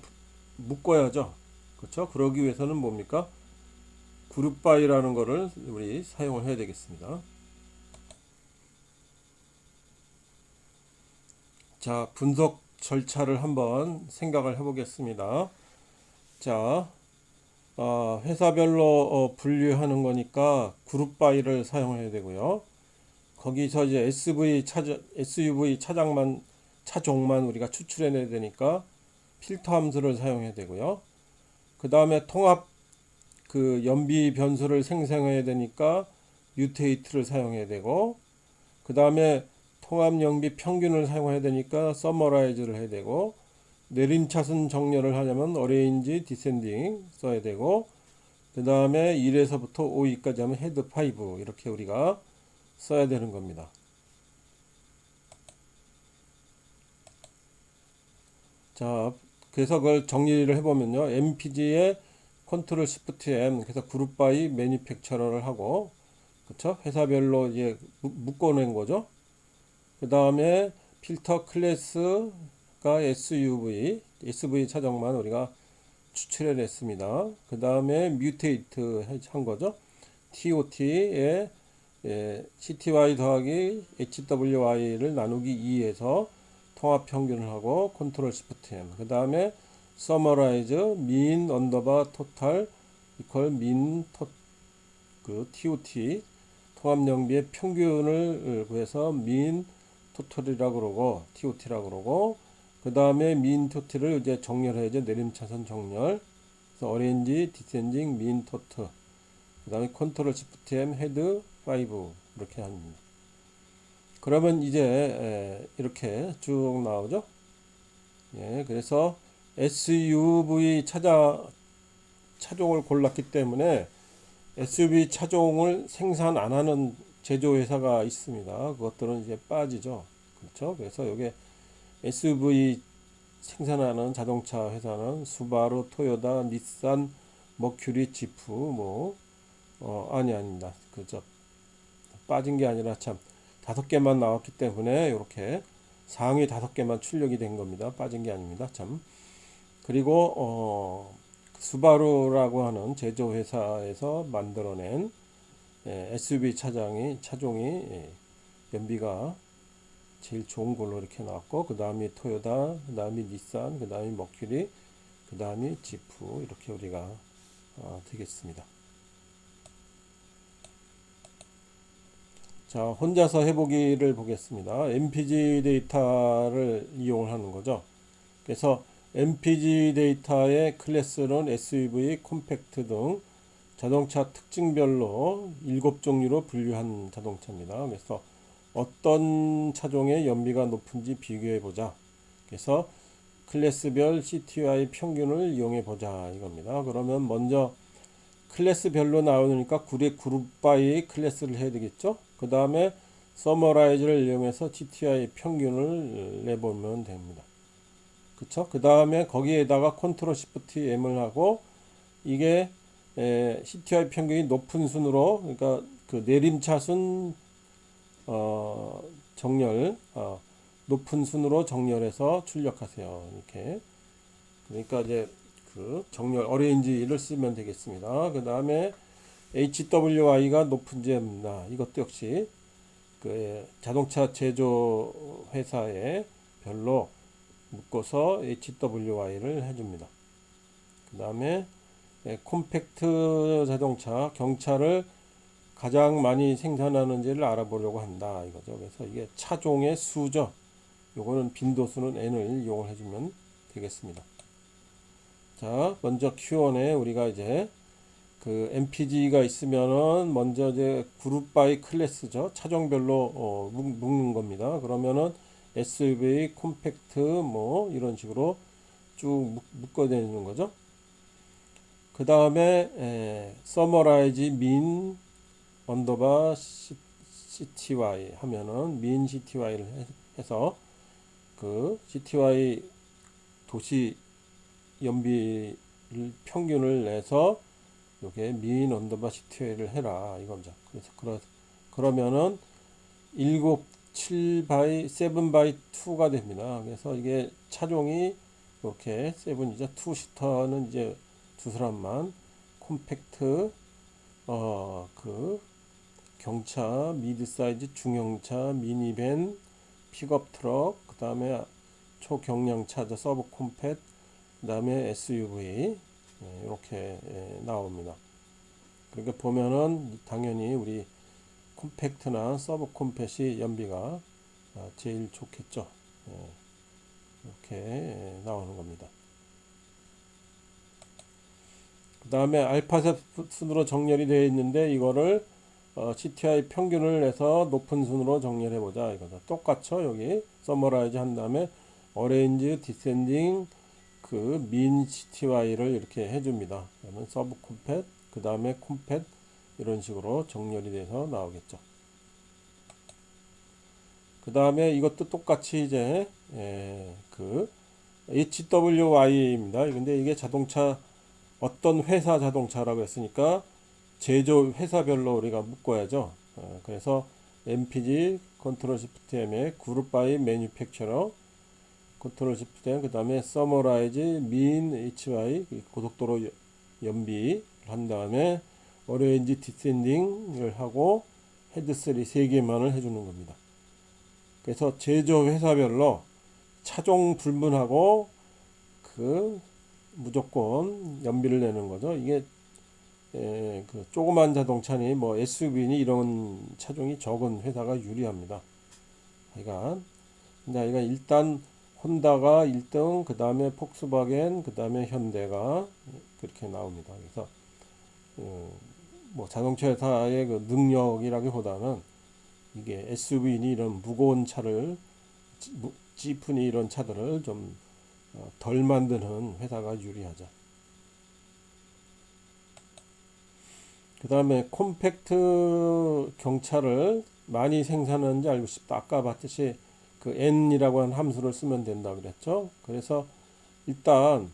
묶어야죠. 그렇죠? 그러기 위해서는 뭡니까? 그룹 바이라는 거를 우리 사용을 해야 되겠습니다. 자, 분석 절차를 한번 생각을 해보겠습니다. 자, 회사별로 분류하는 거니까 그룹 바이를 사용해야 되고요. 거기서 이제 SUV 차종만 우리가 추출해내야 되니까 필터 함수를 사용해야 되고요. 그 다음에 통합 그 연비 변수를 생성해야 되니까 뮤테이트를 사용해야 되고, 그 다음에 통합 연비 평균을 사용해야 되니까 서머라이즈를 해야 되고, 내림차순 정렬을 하려면 어레인지 디센딩 써야 되고, 그 다음에 1에서부터 5위까지 하면 헤드 5 이렇게 우리가 써야 되는 겁니다. 자, 그래서 그걸 정리를 해보면요, MPG의 컨트롤 시프트 M, 그래서 그룹 바이 매니팩처러를 하고, 그쵸? 회사별로 이제 묶어낸 거죠. 그 다음에 필터 클래스가 SV 차종만 우리가 추출해 냈습니다. 그 다음에 뮤테이트 한 거죠. TOT에 CTY 더하기 HWY를 나누기 2에서 통합 평균을 하고 컨트롤 시프트 M. 그 다음에 서머라이즈 민 언더바 토탈 이퀄 민 그 TOT 통합 연비의 평균을 구해서 민 토탈이라고 그러고 TOT라고 그러고, 그 다음에 민 토탈을 이제 정렬해야죠. 내림차선 정렬. 그래서 어레인지 디센딩 민 토트. 그 다음에 컨트롤 시프트 M 헤드 5 이렇게 합니다. 그러면 이제 이렇게 쭉 나오죠. 예, 그래서 SUV 차종을 골랐기 때문에 SUV 차종을 생산 안 하는 제조회사가 있습니다. 그것들은 이제 빠지죠. 그렇죠? 그래서 여기 SUV 생산하는 자동차 회사는 수바루, 토요타, 닛산, 머큐리, 지프, 아닙니다. 그저 빠진 게 아니라 참 5개만 나왔기 때문에 이렇게 상위 5개만 출력이 된 겁니다. 빠진 게 아닙니다. 참. 그리고 수바루라고 하는 제조회사에서 만들어낸 SUV 차종이 연비가 제일 좋은 걸로 이렇게 나왔고, 그 다음이 토요타, 그 다음이 닛산, 그 다음이 머큐리, 그 다음이 지프 이렇게 우리가 되겠습니다. 자, 혼자서 해보기를 보겠습니다. MPG 데이터를 이용하는 거죠. 그래서 MPG 데이터의 클래스는 SUV, 콤팩트 등 자동차 특징별로 7종류로 분류한 자동차입니다. 그래서 어떤 차종의 연비가 높은지 비교해 보자. 그래서 클래스별 CTY 평균을 이용해 보자 이겁니다. 그러면 먼저 클래스별로 나오니까 그룹 바이 클래스를 해야 되겠죠. 그 다음에 서머라이즈를 이용해서 GTI 평균을 내보면 됩니다. 그쵸? 그 다음에 거기에다가 컨트롤 시프트 M을 하고, 이게 CTI 평균이 높은 순으로, 그러니까 그 내림차순 정렬, 높은 순으로 정렬해서 출력하세요. 이렇게. 그러니까 이제 그 정렬 어레인지를 쓰면 되겠습니다. 그 다음에 HWI가 높은지 없나, 이것도 역시 그 자동차 제조 회사에 별로 묶어서 HWI를 해줍니다. 그 다음에 콤팩트 자동차, 경차를 가장 많이 생산하는지를 알아보려고 한다 이거죠. 그래서 이게 차종의 수죠. 요거는 빈도수는 n을 이용을 해주면 되겠습니다. 자, 먼저 Q1에 우리가 이제 그 MPG가 있으면은 먼저 이제 그룹 바이 클래스죠. 차종별로 묶는 겁니다. 그러면은 SUV, 콤팩트 뭐 이런 식으로 쭉 묶어내는 거죠. 그 다음에 서머라이즈 민 언더바 CTY 하면은 민 CTY를 해서 그 CTY 도시 연비를 평균을 내서 요게 민 언더바 CTY를 해라 이거죠. 그래서 그러면은 7 바이 7 바이 2가 됩니다. 그래서 이게 차종이 이렇게 7이죠. 2 시터는 이제 두 사람만, 콤팩트 그 경차, 미드 사이즈 중형차, 미니밴, 픽업 트럭, 그 다음에 초경량차죠. 서브 콤팩트, 그 다음에 SUV 이렇게 나옵니다. 그러니까 보면은 당연히 우리 콤팩트나 서브 콤팩이 연비가 제일 좋겠죠. 이렇게 나오는 겁니다. 그 다음에 알파벳 순으로 정렬이 되어 있는데 이거를 CTI 평균을 내서 높은 순으로 정렬해 보자 이거죠. 똑같죠. 여기 서머라이즈 한 다음에 어레인지 디센딩 그 민 CTY를 이렇게 해줍니다. 그러면 서브 콤팻 그 다음에 콤팻 이런 식으로 정렬이 돼서 나오겠죠. 그 다음에 이것도 똑같이 이제 그 HWY입니다. 근데 이게 자동차 어떤 회사 자동차라고 했으니까 제조 회사별로 우리가 묶어야죠. 그래서 MPG 컨트롤 시프트 M에 그룹 바이 매뉴팩처러 컨트롤 시프트 M 그 다음에 서머라이즈 민 HY 고속도로 연비 한 다음에 어레인지 디센딩을 하고 헤드 3 3개만을 해주는 겁니다. 그래서 제조 회사별로 차종 불문하고 그 무조건 연비를 내는 거죠. 이게 그 조그만 자동차니 뭐 SUV니 이런 차종이 적은 회사가 유리합니다. 그러니까 일단 혼다가 1등, 그 다음에 폭스바겐, 그 다음에 현대가 그렇게 나옵니다. 그래서 뭐 자동차 회사의 그 능력이라기보다는 이게 SUV니 이런 무거운 차를 지프니 이런 차들을 좀 덜 만드는 회사가 유리하죠. 그 다음에 콤팩트 경차를 많이 생산하는지 알고 싶다. 아까 봤듯이 그 n이라고 하는 함수를 쓰면 된다 그랬죠. 그래서 일단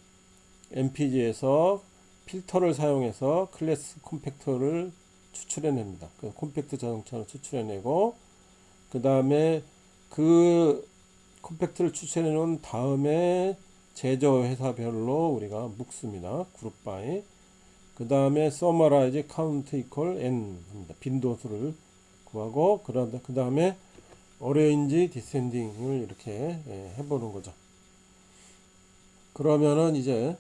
MPG에서 필터를 사용해서 클래스 콤팩트를 추출해냅니다. 그 콤팩트 자동차를 추출해내고 그 다음에 그 콤팩트를 추출해놓은 다음에 제조 회사별로 우리가 묶습니다. 그룹 바이. 그 다음에 서머라이즈 카운트 이퀄 n 합니다. 빈도수를 구하고 그 다음에 어레인지 디센딩을 이렇게 해보는 거죠. 그러면은 이제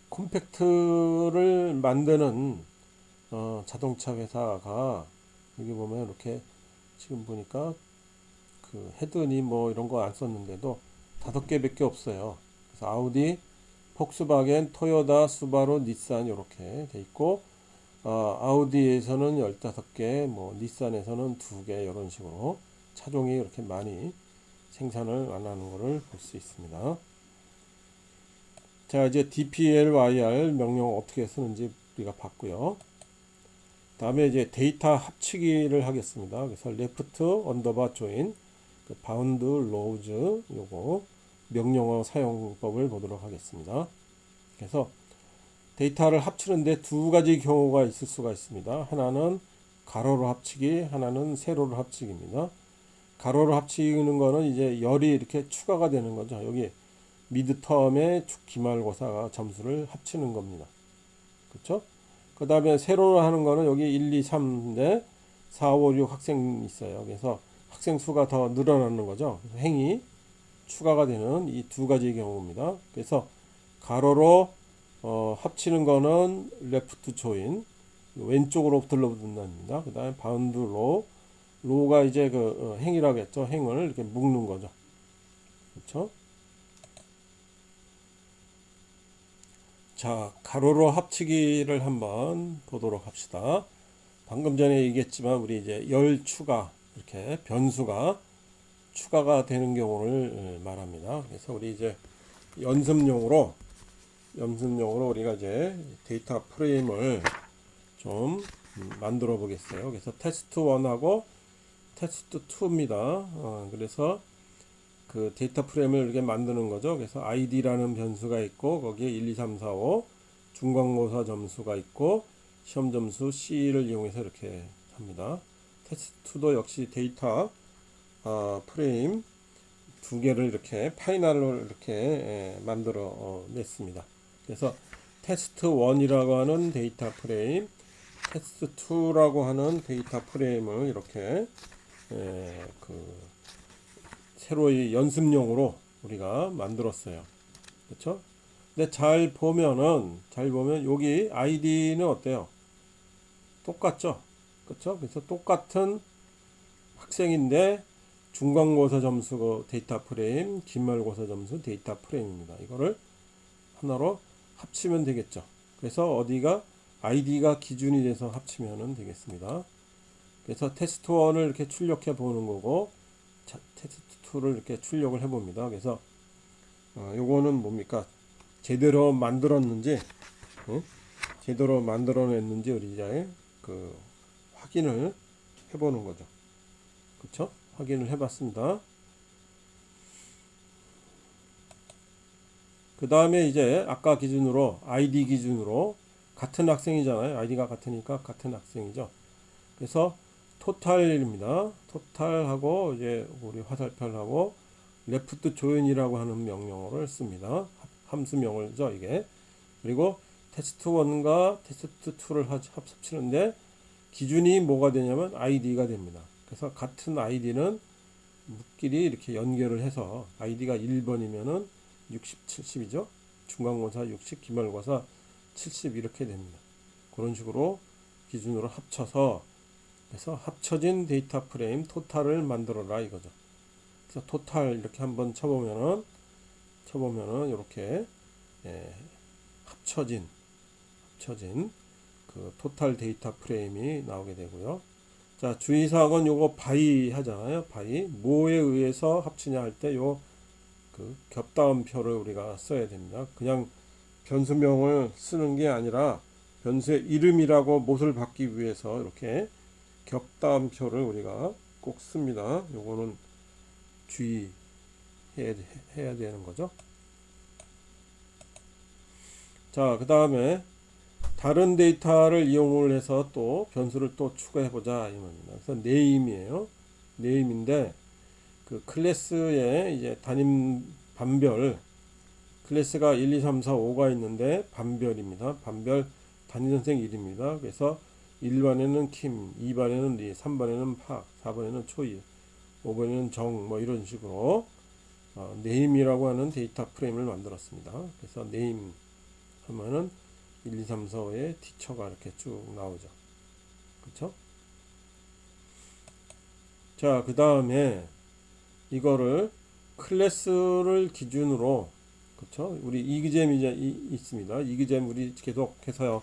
콤팩트를 만드는 자동차 회사가 여기 보면 이렇게 지금 보니까 그 헤드니 뭐 이런 거 안 썼는데도 5개밖에 없어요. 그래서 아우디, 폭스바겐, 토요타, 수바루, 닛산 이렇게 돼 있고 아우디에서는 15개, 뭐 닛산에서는 2개 이런 식으로 차종이 이렇게 많이 생산을 안 하는 것을 볼 수 있습니다. 자, 이제 DPLYR 명령 어떻게 쓰는지 우리가 봤고요. 다음에 이제 데이터 합치기를 하겠습니다. 그래서 레프트 언더바 조인 그 바운드 로우즈 요거 명령어 사용법을 보도록 하겠습니다. 그래서 데이터를 합치는데 두 가지 경우가 있을 수가 있습니다. 하나는 가로로 합치기, 하나는 세로로 합치기입니다. 가로로 합치는 거는 이제 열이 이렇게 추가가 되는 거죠. 여기 미드텀의 기말고사 점수를 합치는 겁니다. 그렇죠? 그 다음에 세로로 하는 거는 여기 1, 2, 3인데 4, 5, 6 학생이 있어요. 그래서 학생 수가 더 늘어나는 거죠. 행이 추가가 되는 이 두 가지의 경우입니다. 그래서 가로로 합치는 거는 레프트 조인, 왼쪽으로 들러붙는답니다. 그 다음에 바운드 로가 이제 그 행이라고 했죠. 행을 이렇게 묶는 거죠. 그렇죠? 자, 가로로 합치기를 한번 보도록 합시다. 방금 전에 얘기했지만 우리 이제 열 추가 이렇게 변수가 추가가 되는 경우를 말합니다. 그래서 우리 이제 연습용으로 우리가 이제 데이터 프레임을 좀 만들어 보겠어요. 그래서 테스트 1하고 테스트 2입니다. 그래서 그 데이터 프레임을 이렇게 만드는 거죠. 그래서 id라는 변수가 있고 거기에 1, 2, 3, 4, 5 중간고사 점수가 있고 시험 점수 C를 이용해서 이렇게 합니다. 테스트 2도 역시 데이터 프레임 두 개를 이렇게 파이널로 이렇게 만들어 냈습니다. 그래서 테스트 1이라고 하는 데이터 프레임, 테스트 2라고 하는 데이터 프레임을 이렇게 새로이 연습용으로 우리가 만들었어요. 그렇죠? 근데 잘 보면 여기 아이디는 어때요? 똑같죠? 그렇죠? 그래서 똑같은 학생인데 중간고사 점수 데이터 프레임, 기말고사 점수 데이터 프레임입니다. 이거를 하나로 합치면 되겠죠. 그래서 어디가 아이디가 기준이 돼서 합치면 되겠습니다. 그래서 테스트 1을 이렇게 출력해 보는 거고 테스트 2를 이렇게 출력을 해 봅니다. 그래서 요거는 뭡니까? 제대로 만들었는지 제대로 만들어냈는지 우리 이제 그 확인을 해 보는 거죠. 그렇죠? 확인을 해 봤습니다. 그 다음에 이제 아까 기준으로 아이디 기준으로 같은 학생이잖아요. 아이디가 같으니까 같은 학생이죠. 그래서 토탈입니다. 토탈하고 이제 우리 화살표하고 레프트 조인이라고 하는 명령어를 씁니다. 함수명을죠 이게. 그리고 테스트 1과 테스트 2를 합치는데 기준이 뭐가 되냐면 id가 됩니다. 그래서 같은 id는 묻끼리 이렇게 연결을 해서 id가 1번이면은 60, 70이죠. 중간고사 60, 기말고사 70 이렇게 됩니다. 그런 식으로 기준으로 합쳐서 그래서 합쳐진 데이터 프레임 토탈을 만들어라 이거죠. 그래서 토탈 이렇게 한번 쳐보면은 이렇게 합쳐진 그 토탈 데이터 프레임이 나오게 되고요. 자, 주의사항은 요거 바이 하잖아요. 바이 뭐에 의해서 합치냐 할 때 요 그 겹다음표를 우리가 써야 됩니다. 그냥 변수명을 쓰는 게 아니라 변수의 이름이라고 못을 받기 위해서 이렇게 겹다음표를 우리가 꼭 씁니다. 요거는 주의해야 되는 거죠. 자, 그 다음에 다른 데이터를 이용을 해서 또 변수를 또 추가해 보자 이 말입니다. 그래서 네임이에요. 네임인데 그 클래스에 이제 단임 반별 클래스가 1, 2, 3, 4, 5가 있는데 반별입니다. 반별 담임선생 이름입니다. 그래서 1반에는 킴, 2반에는 리, 3반에는 팍, 4반에는 초이, 5반에는 정, 뭐 이런 식으로 네임이라고 하는 데이터 프레임을 만들었습니다. 그래서 네임 하면은 1, 2, 3, 4, 5의 티처가 이렇게 쭉 나오죠. 그렇죠? 자, 그 다음에 이거를 클래스를 기준으로 그렇죠? 우리 이그잼이 이제 있습니다. 이그잼 우리 계속해서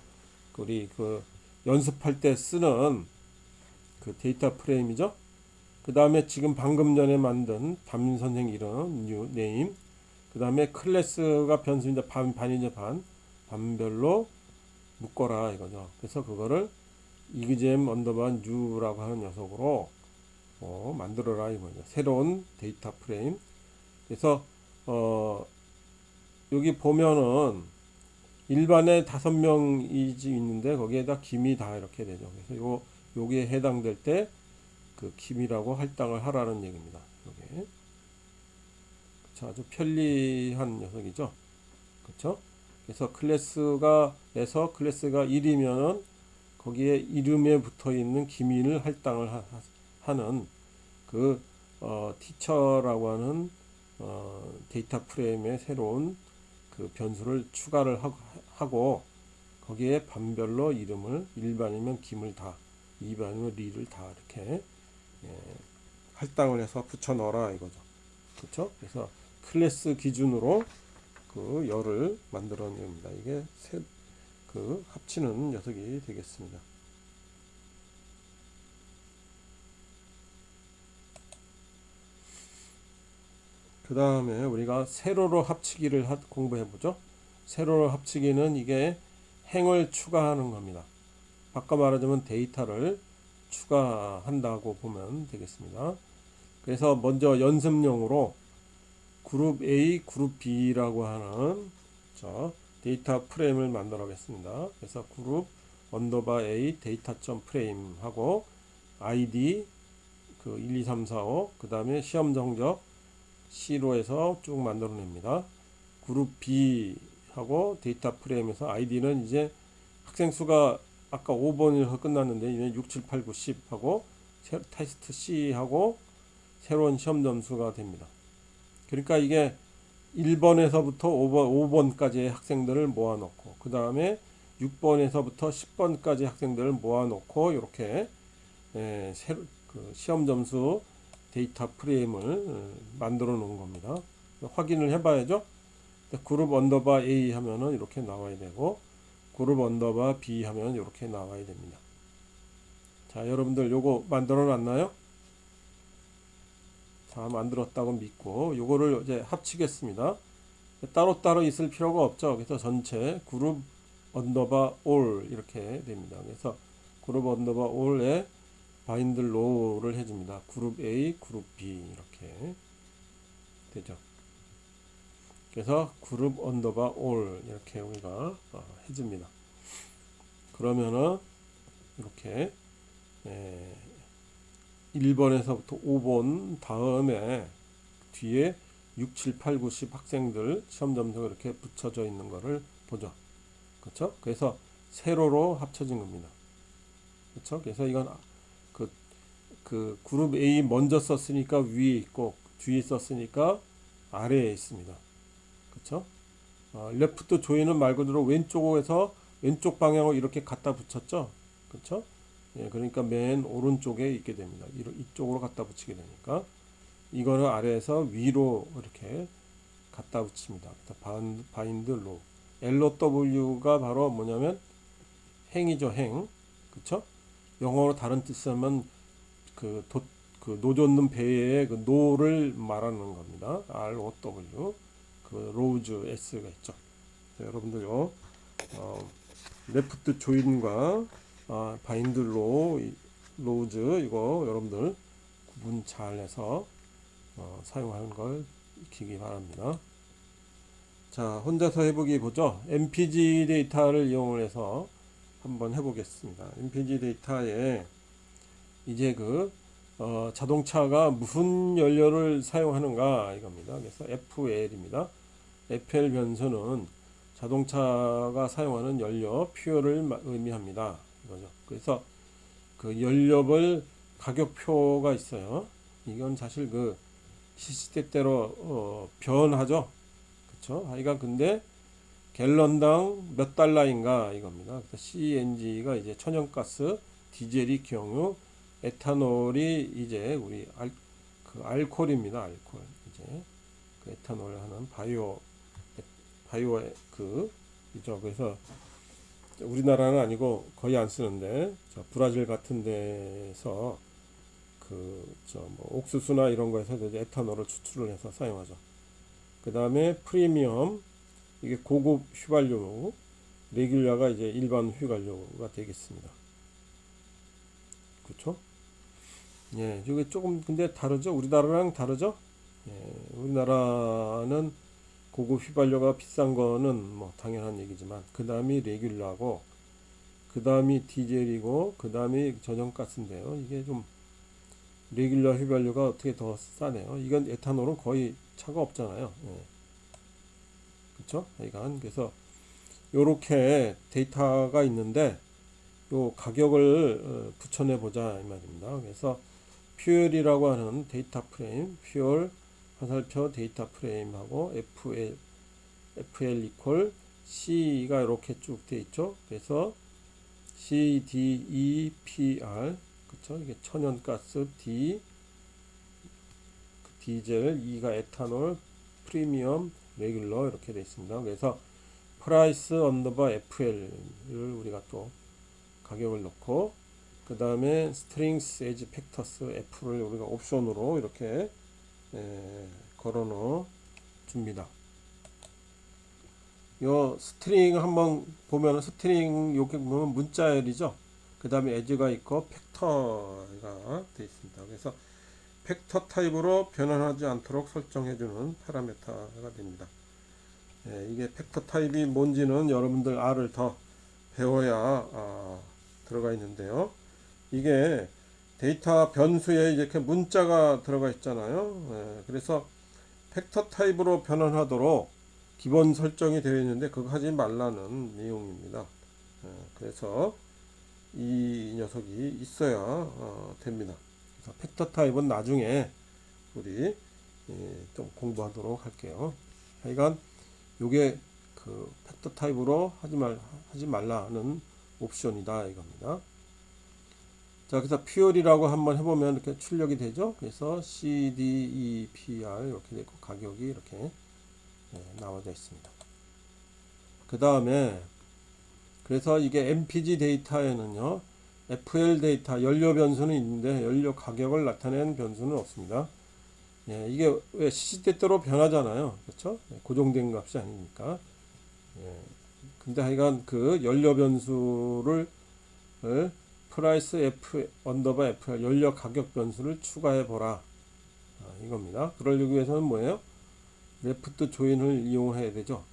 우리 그 연습할 때 쓰는 그 데이터 프레임이죠. 그 다음에 지금 방금 전에 만든 담임 선생 이름 뉴 네임. 그 다음에 클래스가 변수인데 반이죠 반별로 묶어라 이거죠. 그래서 그거를 이그잼 언더바 뉴라고 하는 녀석으로 만들어라 이거죠. 새로운 데이터 프레임. 그래서 여기 보면은 일반에 5명이 있는데 거기에다 김이 다 이렇게 되죠. 그래서 요기에 해당될 때 그 기밀하고 할당을 하라는 얘기입니다. 이게 아주 편리한 녀석이죠. 그렇죠? 그래서 클래스가 1이면은 거기에 이름에 붙어 있는 기밀을 할당을 하는 그 티처라고 하는 데이터 프레임의 새로운 그 변수를 추가를 하고 거기에 반별로 이름을 1반이면 김을 다, 2반이면 리를 다 이렇게 할당을 해서 붙여 넣어라 이거죠. 그렇죠? 그래서 클래스 기준으로 그 열을 만들어냅니다. 이게 그 합치는 녀석이 되겠습니다. 그 다음에 우리가 세로로 합치기를 공부해 보죠. 세로로 합치기는 이게 행을 추가하는 겁니다. 아까 말하자면 데이터를 추가한다고 보면 되겠습니다. 그래서 먼저 연습용으로 그룹 A, 그룹 B라고 하는 데이터 프레임을 만들어 보겠습니다. 그래서 그룹 언더바 A 데이터.프레임 프레임 하고 ID 그 1, 2, 3, 4, 5 그 다음에 시험 성적 C로 해서 쭉 만들어냅니다. 그룹 B 하고 데이터 프레임에서 ID는 이제 학생 수가 아까 5번에서 끝났는데 이제 6, 7, 8, 9, 10 하고 테스트 C 하고 새로운 시험 점수가 됩니다. 그러니까 이게 1번에서부터 5번까지의 학생들을 모아놓고 그 다음에 6번에서부터 10번까지 학생들을 모아놓고 이렇게 그 시험 점수 데이터 프레임을 만들어 놓은 겁니다. 확인을 해봐야죠. 그룹 언더바 A 하면은 이렇게 나와야 되고 그룹 언더바 B 하면 이렇게 나와야 됩니다. 자, 여러분들 요거 만들어 놨나요? 자, 만들었다고 믿고 요거를 이제 합치겠습니다. 따로따로 있을 필요가 없죠. 그래서 전체 그룹 언더바 올 이렇게 됩니다. 그래서 그룹 언더바 올에 바인드 로우를 해줍니다. 그룹 A, 그룹 B 이렇게 되죠. 그래서 그룹 언더바 올 이렇게 우리가 해줍니다. 그러면은 이렇게 1번에서부터 5번 다음에 뒤에 6, 7, 8, 9, 10 학생들 시험 점수가 이렇게 붙여져 있는 거를 보죠. 그렇죠? 그래서 세로로 합쳐진 겁니다. 그렇죠? 그래서 이건 그 그룹 A 먼저 썼으니까 위에 있고 뒤에 썼으니까 아래에 있습니다. 그렇죠? 레프트 조인은 말 그대로 왼쪽에서 왼쪽 방향으로 이렇게 갖다 붙였죠. 그렇죠? 예, 그러니까 맨 오른쪽에 있게 됩니다. 이쪽으로 갖다 붙이게 되니까 이거는 아래에서 위로 이렇게 갖다 붙입니다. 바인드 로 LOW가 바로 뭐냐면 행이죠. 행. 그렇죠? 영어로 다른 뜻이면 그 노젓는 배의 그 노를 말하는 겁니다. ROW 그 로우즈 S가 있죠. 자, 여러분들요 레프트 조인과 바인드 로우즈 이거 여러분들 구분 잘 해서 사용하는 걸 익히기 바랍니다. 자, 혼자서 해보기 보죠. MPG 데이터를 이용을 해서 한번 해보겠습니다. MPG 데이터에 이제 자동차가 무슨 연료를 사용하는가 이겁니다. 그래서 FL입니다. FL 변수는 자동차가 사용하는 연료, 퓨얼을 의미합니다. 이거죠. 그래서 그 연료별 가격표가 있어요. 이건 사실 그 시시때때로 변하죠. 그렇죠? 하여간 근데 갤런당 몇 달러인가 이겁니다. 그래서 CNG가 이제 천연가스, 디젤이 경유, 에탄올이 이제 우리 알코올입니다. 알코올 이제 그 에탄올 하는 바이오 이죠. 그래서 우리나라는 아니고 거의 안 쓰는데 브라질 같은 데서 뭐 옥수수나 이런 거에서 이제 에탄올을 추출을 해서 사용하죠. 그 다음에 프리미엄 이게 고급 휘발유, 레귤라가 이제 일반 휘발유가 되겠습니다. 그렇죠? 예, 이게 조금 근데 다르죠. 우리나라랑 다르죠. 예, 우리나라는 고급 휘발유가 비싼 거는 뭐 당연한 얘기지만 그 다음이 레귤라고 그 다음이 디젤이고 그 다음이 저전가스인데요. 이게 좀 레귤러 휘발유가 어떻게 더 싸네요. 이건 에탄올은 거의 차가 없잖아요. 예. 그렇죠? 하여간 그래서 요렇게 데이터가 있는데 요 가격을 붙여내 보자 이 말입니다. 그래서 퓨얼이라고 하는 데이터 프레임, 퓨얼 화살표 데이터 프레임하고 FL 이퀄 C가 이렇게 쭉 돼 있죠. 그래서 CDEPR 그쵸? 이게 천연가스, 디젤, E가 에탄올, 프리미엄, 레귤러 이렇게 되어 있습니다. 그래서 프라이스 언더바 FL을 우리가 또 가격을 넣고 그 다음에 스트링스 에지 팩터스 F를 우리가 옵션으로 이렇게 걸어 넣어 줍니다. 요 스트링 한번 보면 스트링 여기 보면 문자열이죠. 그 다음에 에지가 있고 팩터가 되어 있습니다. 그래서 팩터 타입으로 변환하지 않도록 설정해주는 파라미터가 됩니다. 이게 팩터 타입이 뭔지는 여러분들 R을 더 배워야 들어가 있는데요. 이게 데이터 변수에 이렇게 문자가 들어가 있잖아요. 그래서 팩터 타입으로 변환하도록 기본 설정이 되어 있는데 그거 하지 말라는 내용입니다. 그래서 이 녀석이 있어야 됩니다. 그래서 팩터 타입은 나중에 우리 좀 공부하도록 할게요. 하여간 요게 그 팩터 타입으로 하지 말라는 옵션이다 이겁니다. 자, 그래서 퓨얼이라고 한번 해보면 이렇게 출력이 되죠. 그래서 CDEPR 이렇게 되고 가격이 이렇게 나와져 있습니다. 그 다음에 그래서 이게 MPG 데이터에는요, FL 데이터 연료 변수는 있는데 연료 가격을 나타내는 변수는 없습니다. 이게 왜 시시때때로 변하잖아요. 그렇죠? 고정된 값이 아니니까. 근데 하여간 그 연료 변수를 프라이스 F 언더바 FL 연료 가격 변수를 추가해 보라. 이겁니다. 그러기 위해서는 뭐예요? 레프트 조인을 이용해야 되죠.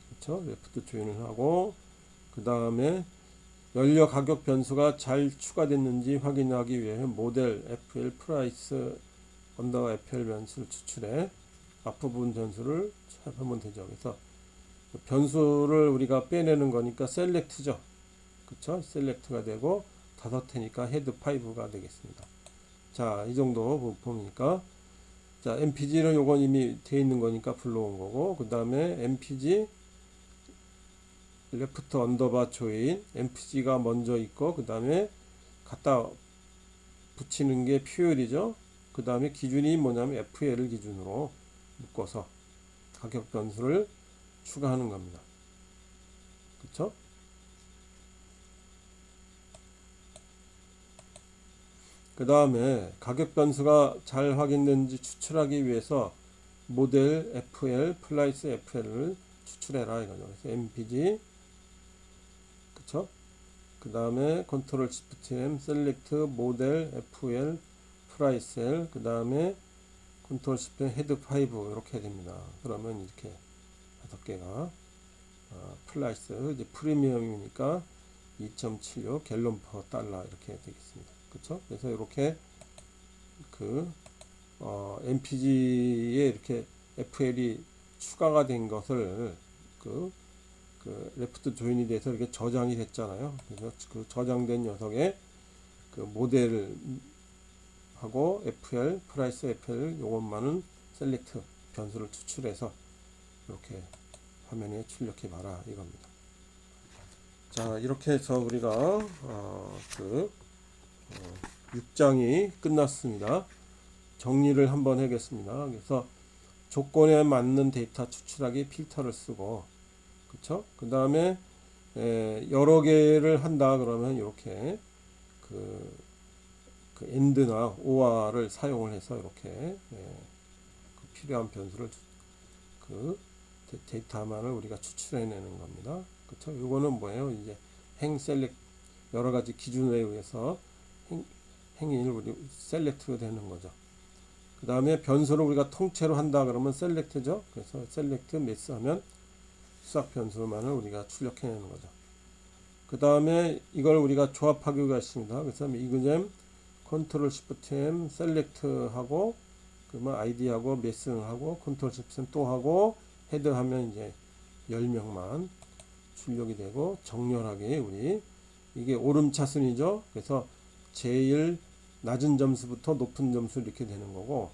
그렇죠? 레프트 조인을 하고 그 다음에 연료 가격 변수가 잘 추가됐는지 확인하기 위해 모델 FL 프라이스 언더 FL 변수를 추출해 앞부분 변수를 하면 되죠. 그래서 변수를 우리가 빼내는 거니까 셀렉트죠. 그쵸? 셀렉트가 되고 다섯태니까 헤드 5가 되겠습니다. 자, 이 정도 보니까 자, MPG는 요건 이미 돼 있는 거니까 불러온 거고 그 다음에 MPG 레프트 언더바 조인 MPG가 먼저 있고 그 다음에 갖다 붙이는 게 퓨얼이죠. 그 다음에 기준이 뭐냐면 FL을 기준으로 묶어서 가격 변수를 추가하는 겁니다. 그쵸? 그 다음에 가격 변수가 잘 확인된지 추출하기 위해서 모델 FL 플라이스 FL을 추출해라 이거죠. 그래서 MPG 그쵸? 그 다음에 컨트롤 시프트 M 셀렉트 모델 FL 프라이스 L 그 다음에 컨트롤 시프트 헤드 5 이렇게 됩니다. 그러면 이렇게 5개가 플라이스 이제 프리미엄이니까 2.76 갤런 퍼 달러 이렇게 되겠습니다. 그쵸? 그래서 이렇게 그 MPG에 이렇게 FL이 추가가 된 것을 그 레프트 조인이 돼서 이렇게 저장이 됐잖아요. 그래서 그 저장된 녀석의 그 모델을 하고 FL 프라이스 FL 요것만은 셀렉트 변수를 추출해서 이렇게 화면에 출력해 봐라 이겁니다. 자, 이렇게 해서 우리가 6장이 끝났습니다. 정리를 한번 하겠습니다. 그래서 조건에 맞는 데이터 추출하기 필터를 쓰고 그쵸? 그 다음에 여러 개를 한다 그러면 이렇게 그 AND나 OR을 사용을 해서 이렇게 그 필요한 변수를 그 데이터만을 우리가 추출해내는 겁니다. 그쵸? 이거는 뭐예요? 이제 행 셀렉트 여러 가지 기준에 의해서 행위를 우리 셀렉트 되는 거죠. 그 다음에 변수를 우리가 통째로 한다 그러면 셀렉트죠. 그래서 셀렉트 매스 하면 수학 변수만을 우리가 출력해내는 거죠. 그 다음에 이걸 우리가 조합하기가 있습니다. 그래서 이그잼 컨트롤 시프트 M 셀렉트 하고 그러면 아이디하고 매스하고 컨트롤 시프트 M 또 하고 헤드 하면 이제 10명만 출력이 되고 정렬하게 우리 이게 오름차순이죠. 그래서 제일 낮은 점수부터 높은 점수 이렇게 되는 거고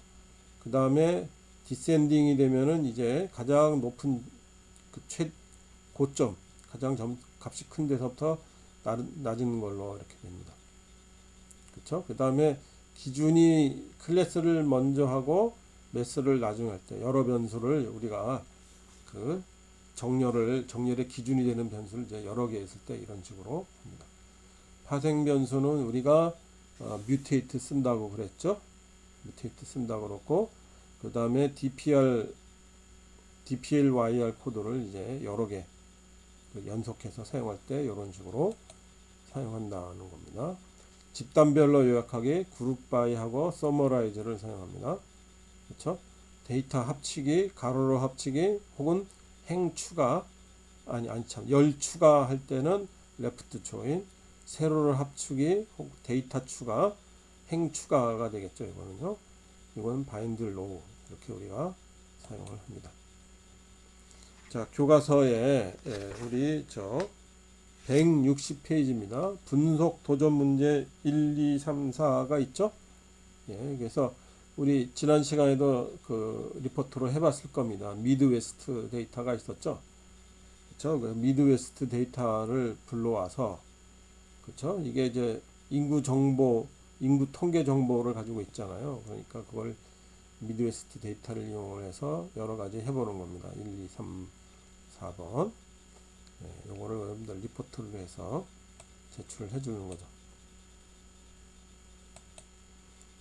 그 다음에 디센딩이 되면은 이제 가장 높은 그 고점 가장 값이 큰 데서부터 낮은 걸로 이렇게 됩니다. 그렇죠? 그 다음에 기준이 클래스를 먼저 하고 매스를 나중에 할 때 여러 변수를 우리가 그 정렬의 기준이 되는 변수를 이제 여러 개 있을 때 이런 식으로 합니다. 파생 변수는 우리가 뮤테이트 쓴다고 그랬죠. 뮤테이트 쓴다고 그랬고 그 다음에 DPLYR 코드를 이제 여러 개 연속해서 사용할 때 이런 식으로 사용한다는 겁니다. 집단별로 요약하기 그룹 바이하고 서머라이즈를 사용합니다. 그렇죠? 데이터 합치기, 가로로 합치기 혹은 행 추가 열 추가할 때는 레프트 조인, 세로를 합치기 혹 데이터 추가, 행 추가가 되겠죠. 이거는요. 이건 바인드 로우 이렇게 우리가 사용을 합니다. 자, 교과서에 우리 160페이지입니다. 분석 도전 문제 1, 2, 3, 4가 있죠. 예, 그래서 우리 지난 시간에도 그 리포트로 해봤을 겁니다. 미드웨스트 데이터가 있었죠. 그렇죠. 그 미드웨스트 데이터를 불러와서 그렇죠. 이게 이제 인구 통계 정보를 가지고 있잖아요. 그러니까 그걸 미드웨스트 데이터를 이용해서 여러 가지 해보는 겁니다. 1, 2, 3, 4번. 네, 요거를 여러분들 리포트를 해서 제출을 해주는 거죠.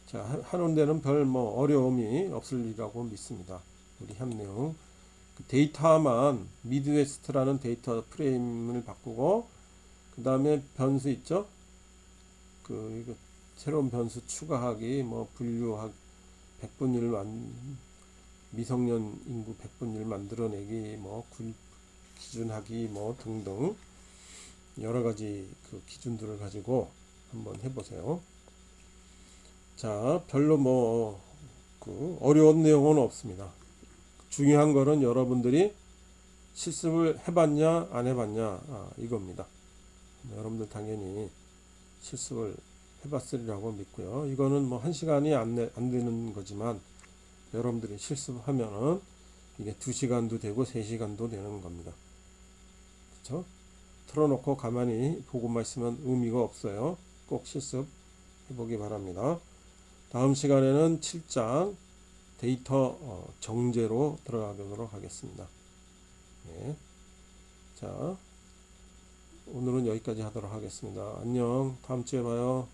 자, 하는 데는 별 어려움이 없으리라고 믿습니다. 우리 한 내용. 그 데이터만 미드웨스트라는 데이터 프레임을 바꾸고, 그 다음에 변수 있죠? 이거 새로운 변수 추가하기, 분류하기, 100분율 미성년 인구 100분율 만들어내기, 기준하기, 등등 여러 가지 그 기준들을 가지고 한번 해보세요. 자, 별로 어려운 내용은 없습니다. 중요한 거는 여러분들이 실습을 해봤냐 안 해봤냐 이겁니다. 여러분들 당연히 실습을 해봤으리라고 믿고요. 이거는 1시간이 안 되는 거지만 여러분들이 실습하면은 이게 2시간도 되고 3시간도 되는 겁니다. 그렇죠? 틀어놓고 가만히 보고만 있으면 의미가 없어요. 꼭 실습 해보기 바랍니다. 다음 시간에는 7장 데이터 정제로 들어가도록 하겠습니다. 네. 자, 오늘은 여기까지 하도록 하겠습니다. 안녕. 다음 주에 봐요.